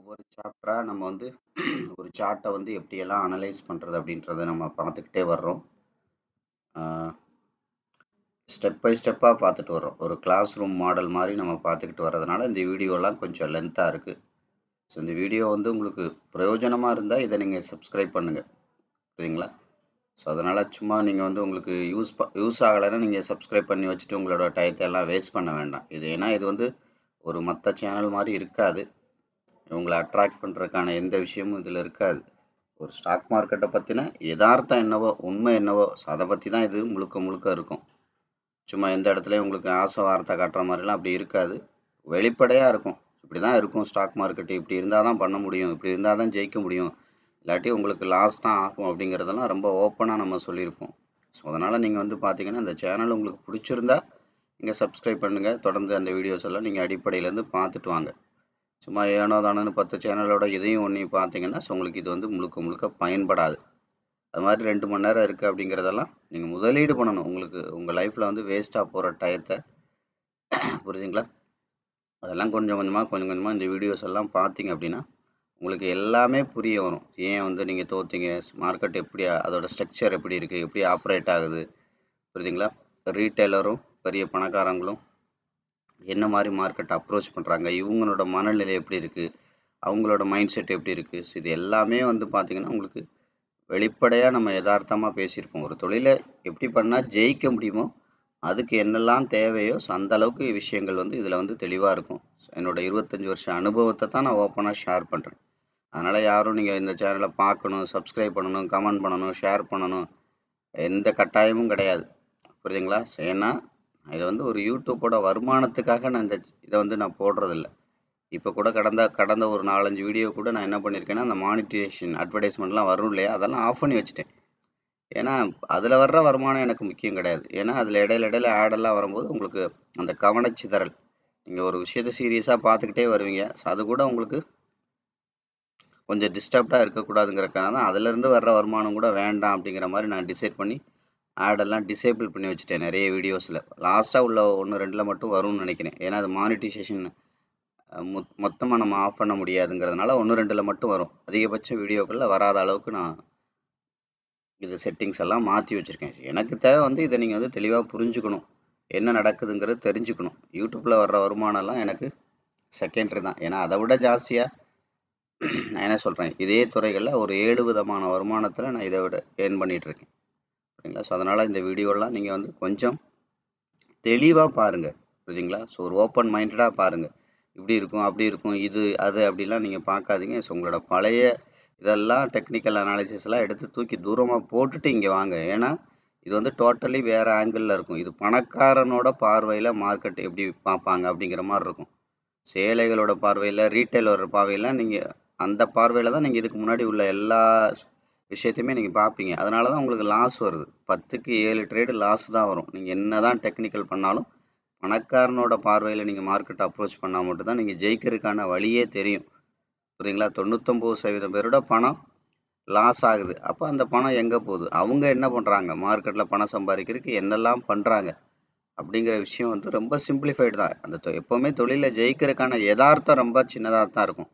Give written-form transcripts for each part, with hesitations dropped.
ஒவ்வொரு சாப்டரா நம்ம வந்து ஒரு சார்ட்டை வந்து எப்படியெல்லாம் அனலைஸ் பண்ணுறது அப்படின்றத நம்ம பார்த்துக்கிட்டே வர்றோம். ஸ்டெப் பை ஸ்டெப்பாக பார்த்துட்டு வர்றோம். ஒரு கிளாஸ் ரூம் மாடல் மாதிரி நம்ம பார்த்துக்கிட்டு வர்றதுனால இந்த வீடியோலாம் கொஞ்சம் லென்த்தாக இருக்குது. ஸோ இந்த வீடியோ வந்து உங்களுக்கு பிரயோஜனமாக இருந்தால் இதை நீங்கள் சப்ஸ்கிரைப் பண்ணுங்கள், சரிங்களா? ஸோ அதனால் சும்மா நீங்கள் வந்து உங்களுக்கு யூஸ் ஆகலைன்னா நீங்கள் சப்ஸ்கிரைப் பண்ணி வச்சுட்டு உங்களோட டயத்தை எல்லாம் வேஸ்ட் பண்ண வேண்டாம். ஏன்னா இது வந்து ஒரு மற்ற சேனல் மாதிரி இருக்காது. உங்களை அட்ராக்ட் பண்ணுறதுக்கான எந்த விஷயமும் இதில் இருக்காது. ஒரு ஸ்டாக் மார்க்கெட்டை பற்றின யதார்த்தம் என்னவோ, உண்மை என்னவோ, அதை பற்றி தான் இது முழுக்க முழுக்க இருக்கும். சும்மா எந்த இடத்துலையும் உங்களுக்கு ஆசை வார்த்தை காட்டுற மாதிரிலாம் அப்படி இருக்காது. வெளிப்படையாக இருக்கும். இப்படி தான் இருக்கும் ஸ்டாக் மார்க்கெட்டு, இப்படி இருந்தால் தான் பண்ண முடியும், இப்படி இருந்தால் தான் ஜெயிக்க முடியும், இல்லாட்டி உங்களுக்கு லாஸ் தான் ஆகும் அப்படிங்கிறதெல்லாம் ரொம்ப ஓப்பனாக நம்ம சொல்லியிருப்போம். ஸோ அதனால் நீங்கள் வந்து பார்த்தீங்கன்னா இந்த சேனல் உங்களுக்கு பிடிச்சிருந்தா நீங்கள் சப்ஸ்கிரைப் பண்ணுங்கள். தொடர்ந்து அந்த வீடியோஸ் எல்லாம் நீங்கள் அடிப்படையிலேருந்து பார்த்துட்டு வாங்க. சும்மா ஏனோ தானோன்னு 10 சேனலோட இதையும் ஒன்றையும் பார்த்தீங்கன்னா உங்களுக்கு இது வந்து முழுக்க முழுக்க பயன்படாது. அது மாதிரி 2 மணி நேரம் இருக்குது அப்படிங்கிறதெல்லாம் நீங்கள் முதலீடு பண்ணணும். உங்களுக்கு உங்கள் லைஃப்பில் வந்து வேஸ்ட்டாக போகிற டயத்தை, புரியுதுங்களா? அதெல்லாம் கொஞ்சம் கொஞ்சமாக இந்த வீடியோஸ் எல்லாம் பார்த்தீங்க அப்படின்னா உங்களுக்கு எல்லாமே புரிய வரும். ஏன் வந்து நீங்கள் தோத்தீங்க, மார்க்கெட் எப்படி, அதோட ஸ்ட்ரக்சர் எப்படி இருக்குது, எப்படி ஆப்ரேட் ஆகுது, புரியுதுங்களா? ரீட்டைலரும் பெரிய பணக்காரங்களும் என்ன மாதிரி மார்க்கெட் அப்ரோச் பண்ணுறாங்க, இவங்களோட மனநிலை எப்படி இருக்குது, அவங்களோட மைண்ட் செட் எப்படி இருக்குது. ஸோ இது எல்லாமே வந்து பார்த்திங்கன்னா உங்களுக்கு வெளிப்படையாக நம்ம யதார்த்தமாக பேசியிருப்போம். ஒரு தொழிலை எப்படி பண்ணால் ஜெயிக்க முடியுமோ அதுக்கு என்னெல்லாம் தேவையோ அந்த அளவுக்கு விஷயங்கள் வந்து இதில் வந்து தெளிவாக இருக்கும். என்னோடய 25 வருஷ அனுபவத்தை தான் நான் ஓப்பனாக ஷேர் பண்ணுறேன். அதனால் யாரும் நீங்கள் இந்த சேனலை பார்க்கணும், சப்ஸ்கிரைப் பண்ணணும், கமெண்ட் பண்ணணும், ஷேர் பண்ணணும், எந்த கட்டாயமும் கிடையாது, புரியுதுங்களா? ஏன்னா இதை வந்து ஒரு யூடியூப்போட வருமானத்துக்காக நான் இதை வந்து நான் போடுறதில்ல. இப்போ கூட கடந்த ஒரு 4-5 வீடியோ கூட நான் என்ன பண்ணியிருக்கேன்னா, அந்த மானிட்டேஷன் அட்வர்டைஸ்மெண்ட்லாம் வரும் இல்லையா, அதெல்லாம் ஆஃப் பண்ணி வச்சுட்டேன். ஏன்னா அதில் வர்ற வருமானம் எனக்கு முக்கியம் கிடையாது. ஏன்னா அதில் இடையில ஆடெல்லாம் வரும்போது உங்களுக்கு அந்த கவனச்சிதறல், நீங்கள் ஒரு விஷயத்தை சீரியஸாக பார்த்துக்கிட்டே வருவீங்க. ஸோ அது கூட உங்களுக்கு கொஞ்சம் டிஸ்டர்ப்டாக இருக்கக்கூடாதுங்கிறக்காக தான் அதிலேருந்து வர்ற வருமானம் கூட வேண்டாம் அப்படிங்கிற மாதிரி நான் டிசைட் பண்ணி ஆடெல்லாம் டிசேபிள் பண்ணி வச்சுட்டேன் நிறைய வீடியோஸில். லாஸ்ட்டாக உள்ள 1-2 மட்டும் வரும்னு நினைக்கிறேன். ஏன்னா அது மானிட்டைசேஷன் மொத்தமாக நம்ம ஆஃப் பண்ண முடியாதுங்கிறதுனால 1-2 மட்டும் வரும். அதிகபட்ச வீடியோக்களில் வராத அளவுக்கு நான் இது செட்டிங்ஸ் எல்லாம் மாற்றி வச்சுருக்கேன். எனக்கு தேவை வந்து இதை நீங்கள் வந்து தெளிவாக புரிஞ்சுக்கணும், என்ன நடக்குதுங்கிறது தெரிஞ்சுக்கணும். யூடியூப்பில் வர்ற வருமானம்லாம் எனக்கு செகண்டரி தான். ஏன்னா அதை விட ஜாஸ்தியாக நான் என்ன சொல்கிறேன், இதே துறைகளில் ஒரு 7 விதமான வருமானத்தில் நான் இதை விட ஏர்ன் பண்ணிகிட்ருக்கேன், சரிங்களா? ஸோ அதனால் இந்த வீடியோலாம் நீங்கள் வந்து கொஞ்சம் தெளிவாக பாருங்கள், புரியுதுங்களா? ஸோ ஒரு ஓப்பன் மைண்டடாக பாருங்கள். இப்படி இருக்கும், அப்படி இருக்கும், இது அது அப்படிலாம் நீங்கள் பார்க்காதீங்க. ஸோ உங்களோட பழைய இதெல்லாம் டெக்னிக்கல் அனாலிசிஸ்லாம் எடுத்து தூக்கி தூரமாக போட்டுட்டு இங்கே வாங்க. ஏன்னா இது வந்து டோட்டலி வேறு ஆங்கிளில் இருக்கும். இது பணக்காரனோட பார்வையில் மார்க்கெட் எப்படி பார்ப்பாங்க அப்படிங்கிற மாதிரி இருக்கும். ஏழைகளோட பார்வையில், ரீட்டைலரோட பார்வையில் நீங்கள் அந்த பார்வையில் தான் நீங்கள் இதுக்கு முன்னாடி உள்ள எல்லா விஷயத்தையுமே நீங்கள் பார்ப்பீங்க. அதனால தான் உங்களுக்கு லாஸ் வருது. 10க்கு 7 ட்ரேடு லாஸ் தான் வரும். நீங்கள் என்ன தான் டெக்னிக்கல் பண்ணாலும் பணக்காரனோட பார்வையில் நீங்கள் மார்க்கெட் அப்ரோச் பண்ணால் மட்டும்தான் நீங்கள் ஜெயிக்கிறதுக்கான வழியே தெரியும், புரியுங்களா? 99% பேரோட பணம் லாஸ் ஆகுது. அப்போ அந்த பணம் எங்கே போகுது, அவங்க என்ன பண்ணுறாங்க, மார்க்கெட்டில் பணம் சம்பாதிக்கிறதுக்கு என்னெல்லாம் பண்ணுறாங்க அப்படிங்கிற விஷயம் வந்து ரொம்ப சிம்பிளிஃபைடு தான். அந்த எப்போவுமே தொழிலில் ஜெயிக்கிறதுக்கான யதார்த்தம் ரொம்ப சின்னதாக தான் இருக்கும்.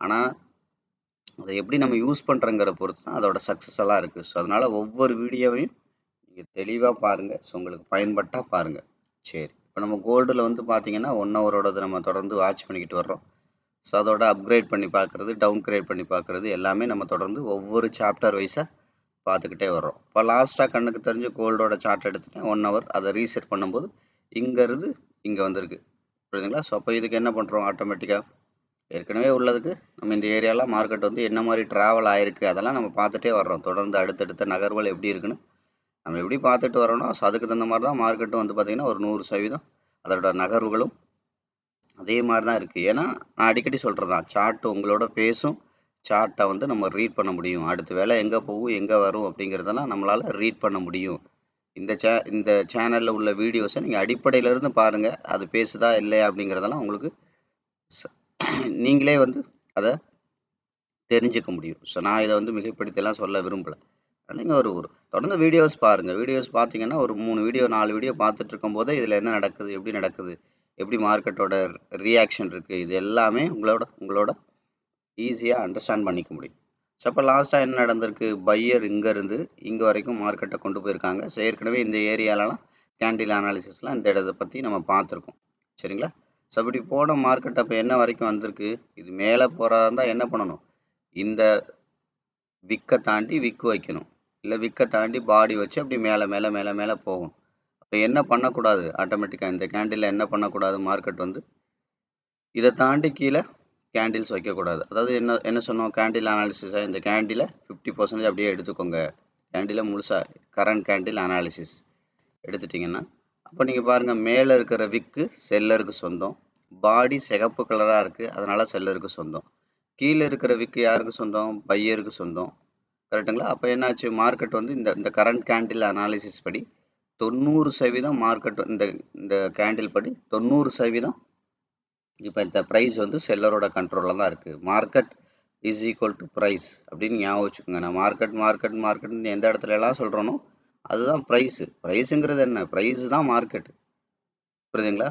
ஆனால் அதை எப்படி நம்ம யூஸ் பண்ணுறங்கிற பொறுத்து தான் அதோட சக்ஸஸ் எல்லாம் இருக்குது. ஸோ அதனால் ஒவ்வொரு வீடியோவையும் நீங்கள் தெளிவாக பாருங்கள். ஸோ உங்களுக்கு பயன்பட்டால் பாருங்கள். சரி, இப்போ நம்ம கோல்டில் வந்து பார்த்தீங்கன்னா 1 ஹவரோடது நம்ம தொடர்ந்து வாட்ச் பண்ணிக்கிட்டு வர்றோம். ஸோ அதோட அப்கிரேட் பண்ணி பார்க்குறது, டவுன் கிரேட் பண்ணி பார்க்குறது எல்லாமே நம்ம தொடர்ந்து ஒவ்வொரு சாப்டர் வைஸாக பார்த்துக்கிட்டே வர்றோம். இப்போ லாஸ்ட்டாக கண்ணுக்கு தெரிஞ்சு கோல்டோட சார்ட் எடுத்துட்டேன். 1 ஹவர் அதை ரீசெட் பண்ணும்போது இங்கேருந்து இங்கே வந்திருக்கு, புரியுதுங்களா? ஸோ அப்போ இதுக்கு என்ன பண்ணுறோம், ஆட்டோமேட்டிக்காக ஏற்கனவே உள்ளதுக்கு நம்ம இந்த ஏரியாவில் மார்க்கெட் வந்து என்ன மாதிரி ட்ராவல் ஆகிருக்கு அதெல்லாம் நம்ம பார்த்துட்டே வர்றோம். தொடர்ந்து அடுத்தடுத்த நகர்வுகள் எப்படி இருக்குன்னு நம்ம எப்படி பார்த்துட்டு வரோன்னா, ஸோ அதுக்கு தகுந்த மாதிரி தான் மார்க்கெட்டும் வந்து பார்த்திங்கன்னா ஒரு 100% அதோட நகர்வுகளும் அதே மாதிரி தான் இருக்குது. ஏன்னா நான் அடிக்கடி சொல்கிறது தான், சார்ட் உங்களோட பேசும். சார்ட்டை வந்து நம்ம ரீட் பண்ண முடியும். அடுத்த வேலை எங்கே போகும், எங்கே வரும் அப்படிங்கிறதெல்லாம் நம்மளால் ரீட் பண்ண முடியும். இந்த சேனலில் உள்ள வீடியோஸை நீங்கள் அடிப்படையிலேருந்து பாருங்கள். அது பேசுதா இல்லையா அப்படிங்கிறதெல்லாம் உங்களுக்கு நீங்களே வந்து அதை தெரிஞ்சுக்க முடியும். ஸோ நான் இதை வந்து மிகைப்படுத்தியெல்லாம் சொல்ல விரும்பலை. நீங்கள் ஒரு தொடர்ந்து வீடியோஸ் பாருங்கள். வீடியோஸ் பார்த்தீங்கன்னா ஒரு 3 வீடியோ 4 வீடியோ பார்த்துட்டு இருக்கும்போதே இதில் என்ன நடக்குது, எப்படி நடக்குது, எப்படி மார்க்கெட்டோட ரியாக்ஷன் இருக்குது, இது எல்லாமே உங்களோட ஈஸியாக அண்டர்ஸ்டாண்ட் பண்ணிக்க முடியும். ஸோ அப்போ லாஸ்ட்டாக என்ன நடந்திருக்கு, பையர் இங்கேருந்து இங்கே வரைக்கும் மார்க்கெட்டை கொண்டு போயிருக்காங்க. ஸோ ஏற்கனவே இந்த ஏரியாலலாம் கேண்டில் அனாலிசிஸ்லாம் இந்த இடத்தை பற்றி நம்ம பார்த்துருக்கோம். சரிங்களா? ஸோ அப்படி போன மார்க்கெட் அப்போ என்ன வரைக்கும் வந்திருக்கு, இது மேலே போகிறதா இருந்தால் என்ன பண்ணணும், இந்த விக்கை தாண்டி விக்கு வைக்கணும், இல்லை விக்கை தாண்டி பாடி வச்சு அப்படி மேலே மேலே மேலே மேலே போகும். அப்போ என்ன பண்ணக்கூடாது, ஆட்டோமேட்டிக்காக இந்த கேண்டிலில் என்ன பண்ணக்கூடாது, மார்க்கெட் வந்து இதை தாண்டி கீழே கேண்டில்ஸ் வைக்கக்கூடாது. அதாவது என்ன என்ன சொன்னோம், கேண்டில் அனாலிசிஸாக இந்த கேண்டிலை 50% அப்படியே எடுத்துக்கோங்க. கேண்டிலை முழுசாக கரண்ட் கேண்டில் அனாலிசிஸ் எடுத்துட்டிங்கன்னா அப்போ நீங்கள் பாருங்கள், மேலே இருக்கிற விக்கு செல்லருக்கு சொந்தம், பாடி சிகப்பு கலராக இருக்குது அதனால் செல்லருக்கு சொந்தம், கீழே இருக்கிற விக்கு யாருக்கு சொந்தம், பையருக்கு சொந்தம். கரெக்டுங்களா? அப்போ என்னாச்சு, மார்க்கெட் வந்து இந்த இந்த கரண்ட் கேண்டில் அனாலிசிஸ் படி 90% மார்க்கெட் இந்த இந்த கேண்டில் படி 90% இப்போ இந்த ப்ரைஸ் வந்து செல்லரோட கண்ட்ரோலில் தான் இருக்குது. Market is equal to price அப்படின்னு ஞாபகம் வச்சுக்கோங்க. நான் மார்க்கெட்னு எந்த இடத்துல எல்லாம் சொல்கிறேனோ அதுதான் ப்ரைஸு. ப்ரைஸுங்கிறது என்ன, ப்ரைஸு தான் மார்க்கெட்டு. புரியுதுங்களா?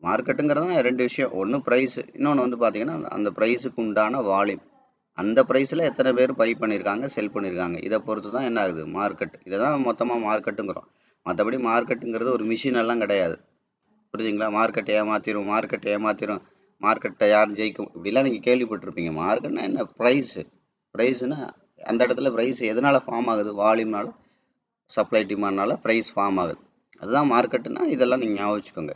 மார்க்கெட்டுங்கிறது ரெண்டு விஷயம், ஒன்று ப்ரைஸு, இன்னொன்று வந்து பார்த்தீங்கன்னா அந்த ப்ரைஸுக்கு உண்டான வால்யூம், அந்த ப்ரைஸில் எத்தனை பேர் பை பண்ணியிருக்காங்க, செல் பண்ணியிருக்காங்க, இதை பொறுத்து தான் என்ன ஆகுது மார்க்கெட். இதை தான் மொத்தமாக மார்க்கெட்டுங்கிறோம். மற்றபடி மார்க்கெட்டுங்கிறது ஒரு மிஷின் எல்லாம் கிடையாது. புரியுதுங்களா? மார்க்கெட்டை ஏமாத்திரும், மார்க்கெட்டை யாரும் ஜெயிக்கும், இப்படிலாம் நீங்கள் கேள்விப்பட்டிருப்பீங்க. மார்க்கெட்னா என்ன, ப்ரைஸுனா அந்த இடத்துல ப்ரைஸ் எதனால் ஃபார்ம் ஆகுது, வால்யூம்னால, சப்ளை டிமாண்ட்னால ப்ரைஸ் ஃபார்ம் ஆகுது. அதுதான் மார்க்கெட்டுனா இதெல்லாம் நீங்கள் ஞாபகம் வச்சுக்கோங்க.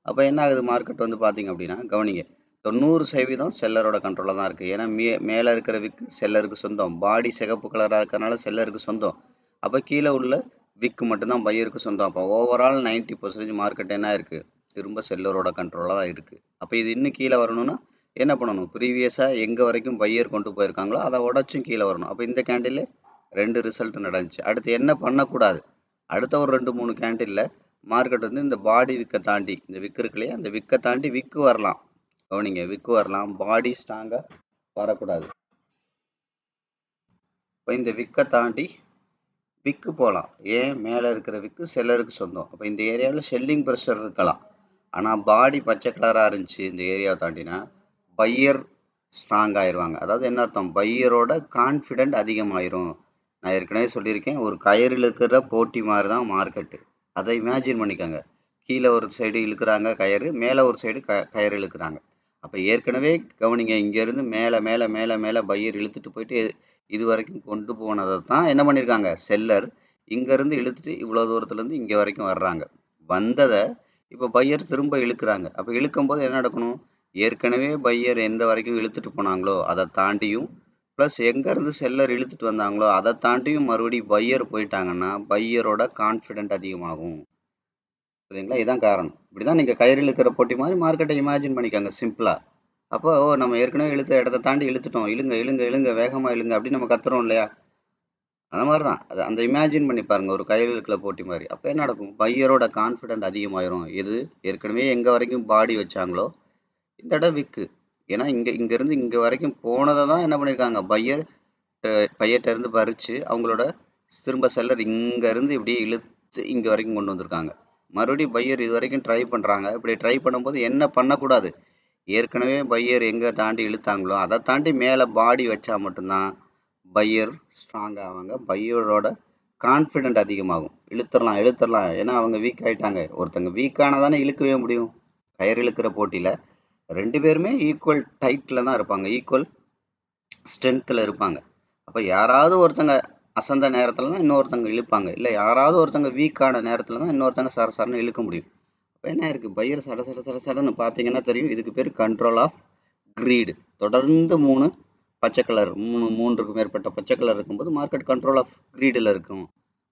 அப்போ என்ன ஆகுது, மார்க்கெட் வந்து பார்த்தீங்க அப்படின்னா கவனிங்க, 90% செல்லரோட கண்ட்ரோலில் தான் இருக்குது. ஏன்னா மேலே இருக்கிற விக்கு செல்லருக்கு சொந்தம், பாடி சிகப்பு கலராக இருக்கிறதுனால செல்லருக்கு சொந்தம். அப்போ கீழே உள்ள விக்கு மட்டும்தான் பையருக்கு சொந்தம். அப்போ ஓவரால் 90% மார்க்கெட் என்ன இருக்குது, திரும்ப செல்லரோட கண்ட்ரோலில் தான் இருக்குது. அப்போ இது இன்னும் கீழே வரணும்னா என்ன பண்ணணும், ப்ரீவியஸாக எங்கே வரைக்கும் பையர் கொண்டு போயிருக்காங்களோ அதை உடச்சும் கீழே வரணும். அப்போ இந்த கேண்டில் 2 ரிசல்ட் நடந்துச்சு. அடுத்து என்ன பண்ணக்கூடாது, அடுத்த ஒரு 2-3 கேண்டிலில் மார்க்கெட் வந்து இந்த பாடி விக்கை தாண்டி, இந்த விக்கு இருக்கு இல்லையா, அந்த விக்கை தாண்டி விக்கு வரலாம். கவனிங்க, விக்கு வரலாம், பாடி ஸ்ட்ராங்காக வரக்கூடாது. இப்போ இந்த விக்கை தாண்டி விக்கு போகலாம். ஏன், மேலே இருக்கிற விக்கு செல்லருக்கு சொந்தம். அப்போ இந்த ஏரியாவில் செல்லிங் ப்ரெஷர் இருக்கலாம். ஆனால் பாடி பச்சை கலராக இருந்துச்சு இந்த ஏரியாவை தாண்டினா பையர் ஸ்ட்ராங் ஆயிடுவாங்க. அதாவது என்ன அர்த்தம், பையரோட கான்ஃபிடென்ட் அதிகமாயிரும். நான் ஏற்கனவே சொல்லியிருக்கேன், ஒரு கயிறில் இருக்கிற போட்டி மாதிரி தான் மார்க்கெட்டு. அதை இமேஜின் பண்ணிக்கோங்க. கீழே ஒரு சைடு இழுக்கிறாங்க கயிறு, மேலே ஒரு சைடு கயிறு இழுக்கிறாங்க. அப்போ ஏற்கனவே கவனிங்க, இங்கேருந்து மேலே மேலே மேலே மேலே பையர் இழுத்துட்டு போயிட்டு இது வரைக்கும் கொண்டு போனதை தான் என்ன பண்ணியிருக்காங்க, செல்லர் இங்கேருந்து இழுத்துட்டு இவ்வளோ தூரத்துலேருந்து இங்கே வரைக்கும் வர்றாங்க. வந்ததை இப்போ பையர் திரும்ப இழுக்கிறாங்க. அப்போ இழுக்கும்போது என்ன நடக்கணும், ஏற்கனவே பையர் எந்த வரைக்கும் இழுத்துட்டு போனாங்களோ அதை தாண்டியும், ப்ளஸ் எங்கேருந்து செல்லர் இழுத்துட்டு வந்தாங்களோ அதை தாண்டியும் மறுபடியும் பையர் போயிட்டாங்கன்னா பையரோட கான்ஃபிடென்ட் அதிகமாகும். சரிங்களா? இதுதான் காரணம். இப்படி தான் நீங்கள் கயிறு இழுக்கிற போட்டி மாதிரி மார்க்கெட்டை இமேஜின் பண்ணிக்கோங்க சிம்பிளாக. அப்போ நம்ம ஏற்கனவே இழுத்த இடத்த தாண்டி இழுத்துட்டோம், இழுங்க இழுங்க இழுங்க வேகமாக இழுங்க அப்படின்னு நம்ம கத்துறோம் இல்லையா, அந்த மாதிரி தான் அது. அந்த இமேஜின் பண்ணி பாருங்கள், ஒரு கயிறு இழுக்கிற போட்டி மாதிரி. அப்போ என்ன நடக்கும், பையரோட கான்ஃபிடென்ட் அதிகமாயிரும். இது ஏற்கனவே எங்கே வரைக்கும் பாடி வச்சாங்களோ இந்த இடம் விக்கு. ஏன்னா இங்கேருந்து இங்கே வரைக்கும் போனதை தான் என்ன பண்ணியிருக்காங்க, பையர்கிட்ட இருந்து பறித்து அவங்களோட திரும்ப செல்லர் இங்கேருந்து இப்படி இழுத்து இங்கே வரைக்கும் கொண்டு வந்திருக்காங்க. மறுபடியும் பையர் இது வரைக்கும் ட்ரை பண்ணுறாங்க. இப்படி ட்ரை பண்ணும்போது என்ன பண்ணக்கூடாது, ஏற்கனவே பையர் எங்கே தாண்டி இழுத்தாங்களோ அதை தாண்டி மேலே பாடி வச்சா மட்டும்தான் பையர் ஸ்ட்ராங் ஆவாங்க, பையரோட கான்ஃபிடென்ட் அதிகமாகும். இழுத்துடலாம், ஏன்னா அவங்க வீக் ஆகிட்டாங்க. ஒருத்தங்க வீக்கானதானே இழுக்கவே முடியும். கயிறு இழுக்கிற போட்டியில் 2 பேருமே ஈக்குவல் டைட்டில் தான் இருப்பாங்க, ஈக்குவல் ஸ்ட்ரென்த்தில் இருப்பாங்க. அப்போ யாராவது ஒருத்தங்க அசந்த நேரத்தில் தான் இன்னொருத்தங்க இழுப்பாங்க, இல்லை யாராவது ஒருத்தங்க வீக்கான நேரத்தில் தான் இன்னொருத்தங்க சரசரன்னு இழுக்க முடியும். இப்போ என்ன இருக்குது, பையர் சடன்னு பார்த்தீங்கன்னா தெரியும், இதுக்கு பேர் கண்ட்ரோல் ஆஃப் கிரீடு. தொடர்ந்து 3 பச்சை கலர், 3க்கு மேற்பட்ட பச்சை கலர் இருக்கும்போது மார்க்கெட் கண்ட்ரோல் ஆஃப் கிரீடில் இருக்கும்.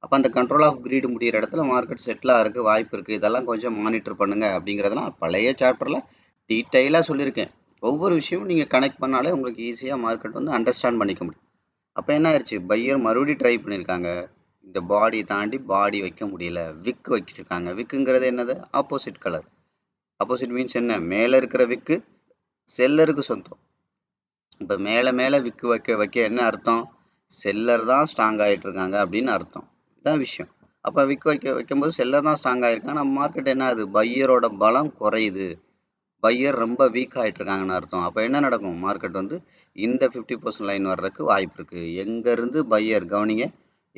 அப்போ அந்த கண்ட்ரோல் ஆஃப் கிரீடு முடிகிற இடத்துல மார்க்கெட் செட்டில் ஆகிறதுக்கு வாய்ப்பு இருக்குது. இதெல்லாம் கொஞ்சம் மானிட்டர் பண்ணுங்கள் அப்படிங்கிறதெல்லாம் பழைய சாப்டரில் டீட்டெயிலாக சொல்லியிருக்கேன். ஒவ்வொரு விஷயமும் நீங்கள் கனெக்ட் பண்ணாலே உங்களுக்கு ஈஸியாக மார்க்கெட் வந்து அண்டர்ஸ்டாண்ட் பண்ணிக்க முடியும். அப்போ என்ன ஆயிடுச்சு, பையர் மறுபடியும் ட்ரை பண்ணியிருக்காங்க, இந்த பாடி தாண்டி பாடி வைக்க முடியல, விக்கு வச்சிருக்காங்க. விக்குங்கிறது என்னது, ஆப்போசிட் கலர். ஆப்போசிட் மீன்ஸ் என்ன, மேலே இருக்கிற விக்கு செல்லருக்கு சொந்தம். இப்போ மேலே மேலே விக்கு வைக்க என்ன அர்த்தம், செல்லர் தான் ஸ்ட்ராங் ஆகிட்டு இருக்காங்க அப்படின்னு அர்த்தம். இதுதான் விஷயம். அப்போ விக்கு வைக்கும்போது செல்லர் தான் ஸ்ட்ராங் ஆகிருக்காங்க. நம்ம மார்க்கெட் என்ன ஆகுது, பையரோட பலம் குறையுது. பையர் ரொம்ப வீக் ஆயிட்டு இருக்காங்கன்னு அர்த்தம். அப்போ என்ன நடக்கும்? மார்க்கெட் வந்து இந்த 50% லைன் வர்றதுக்கு வாய்ப்பு இருக்கு. எங்கேருந்து பையர் கவனிங்க,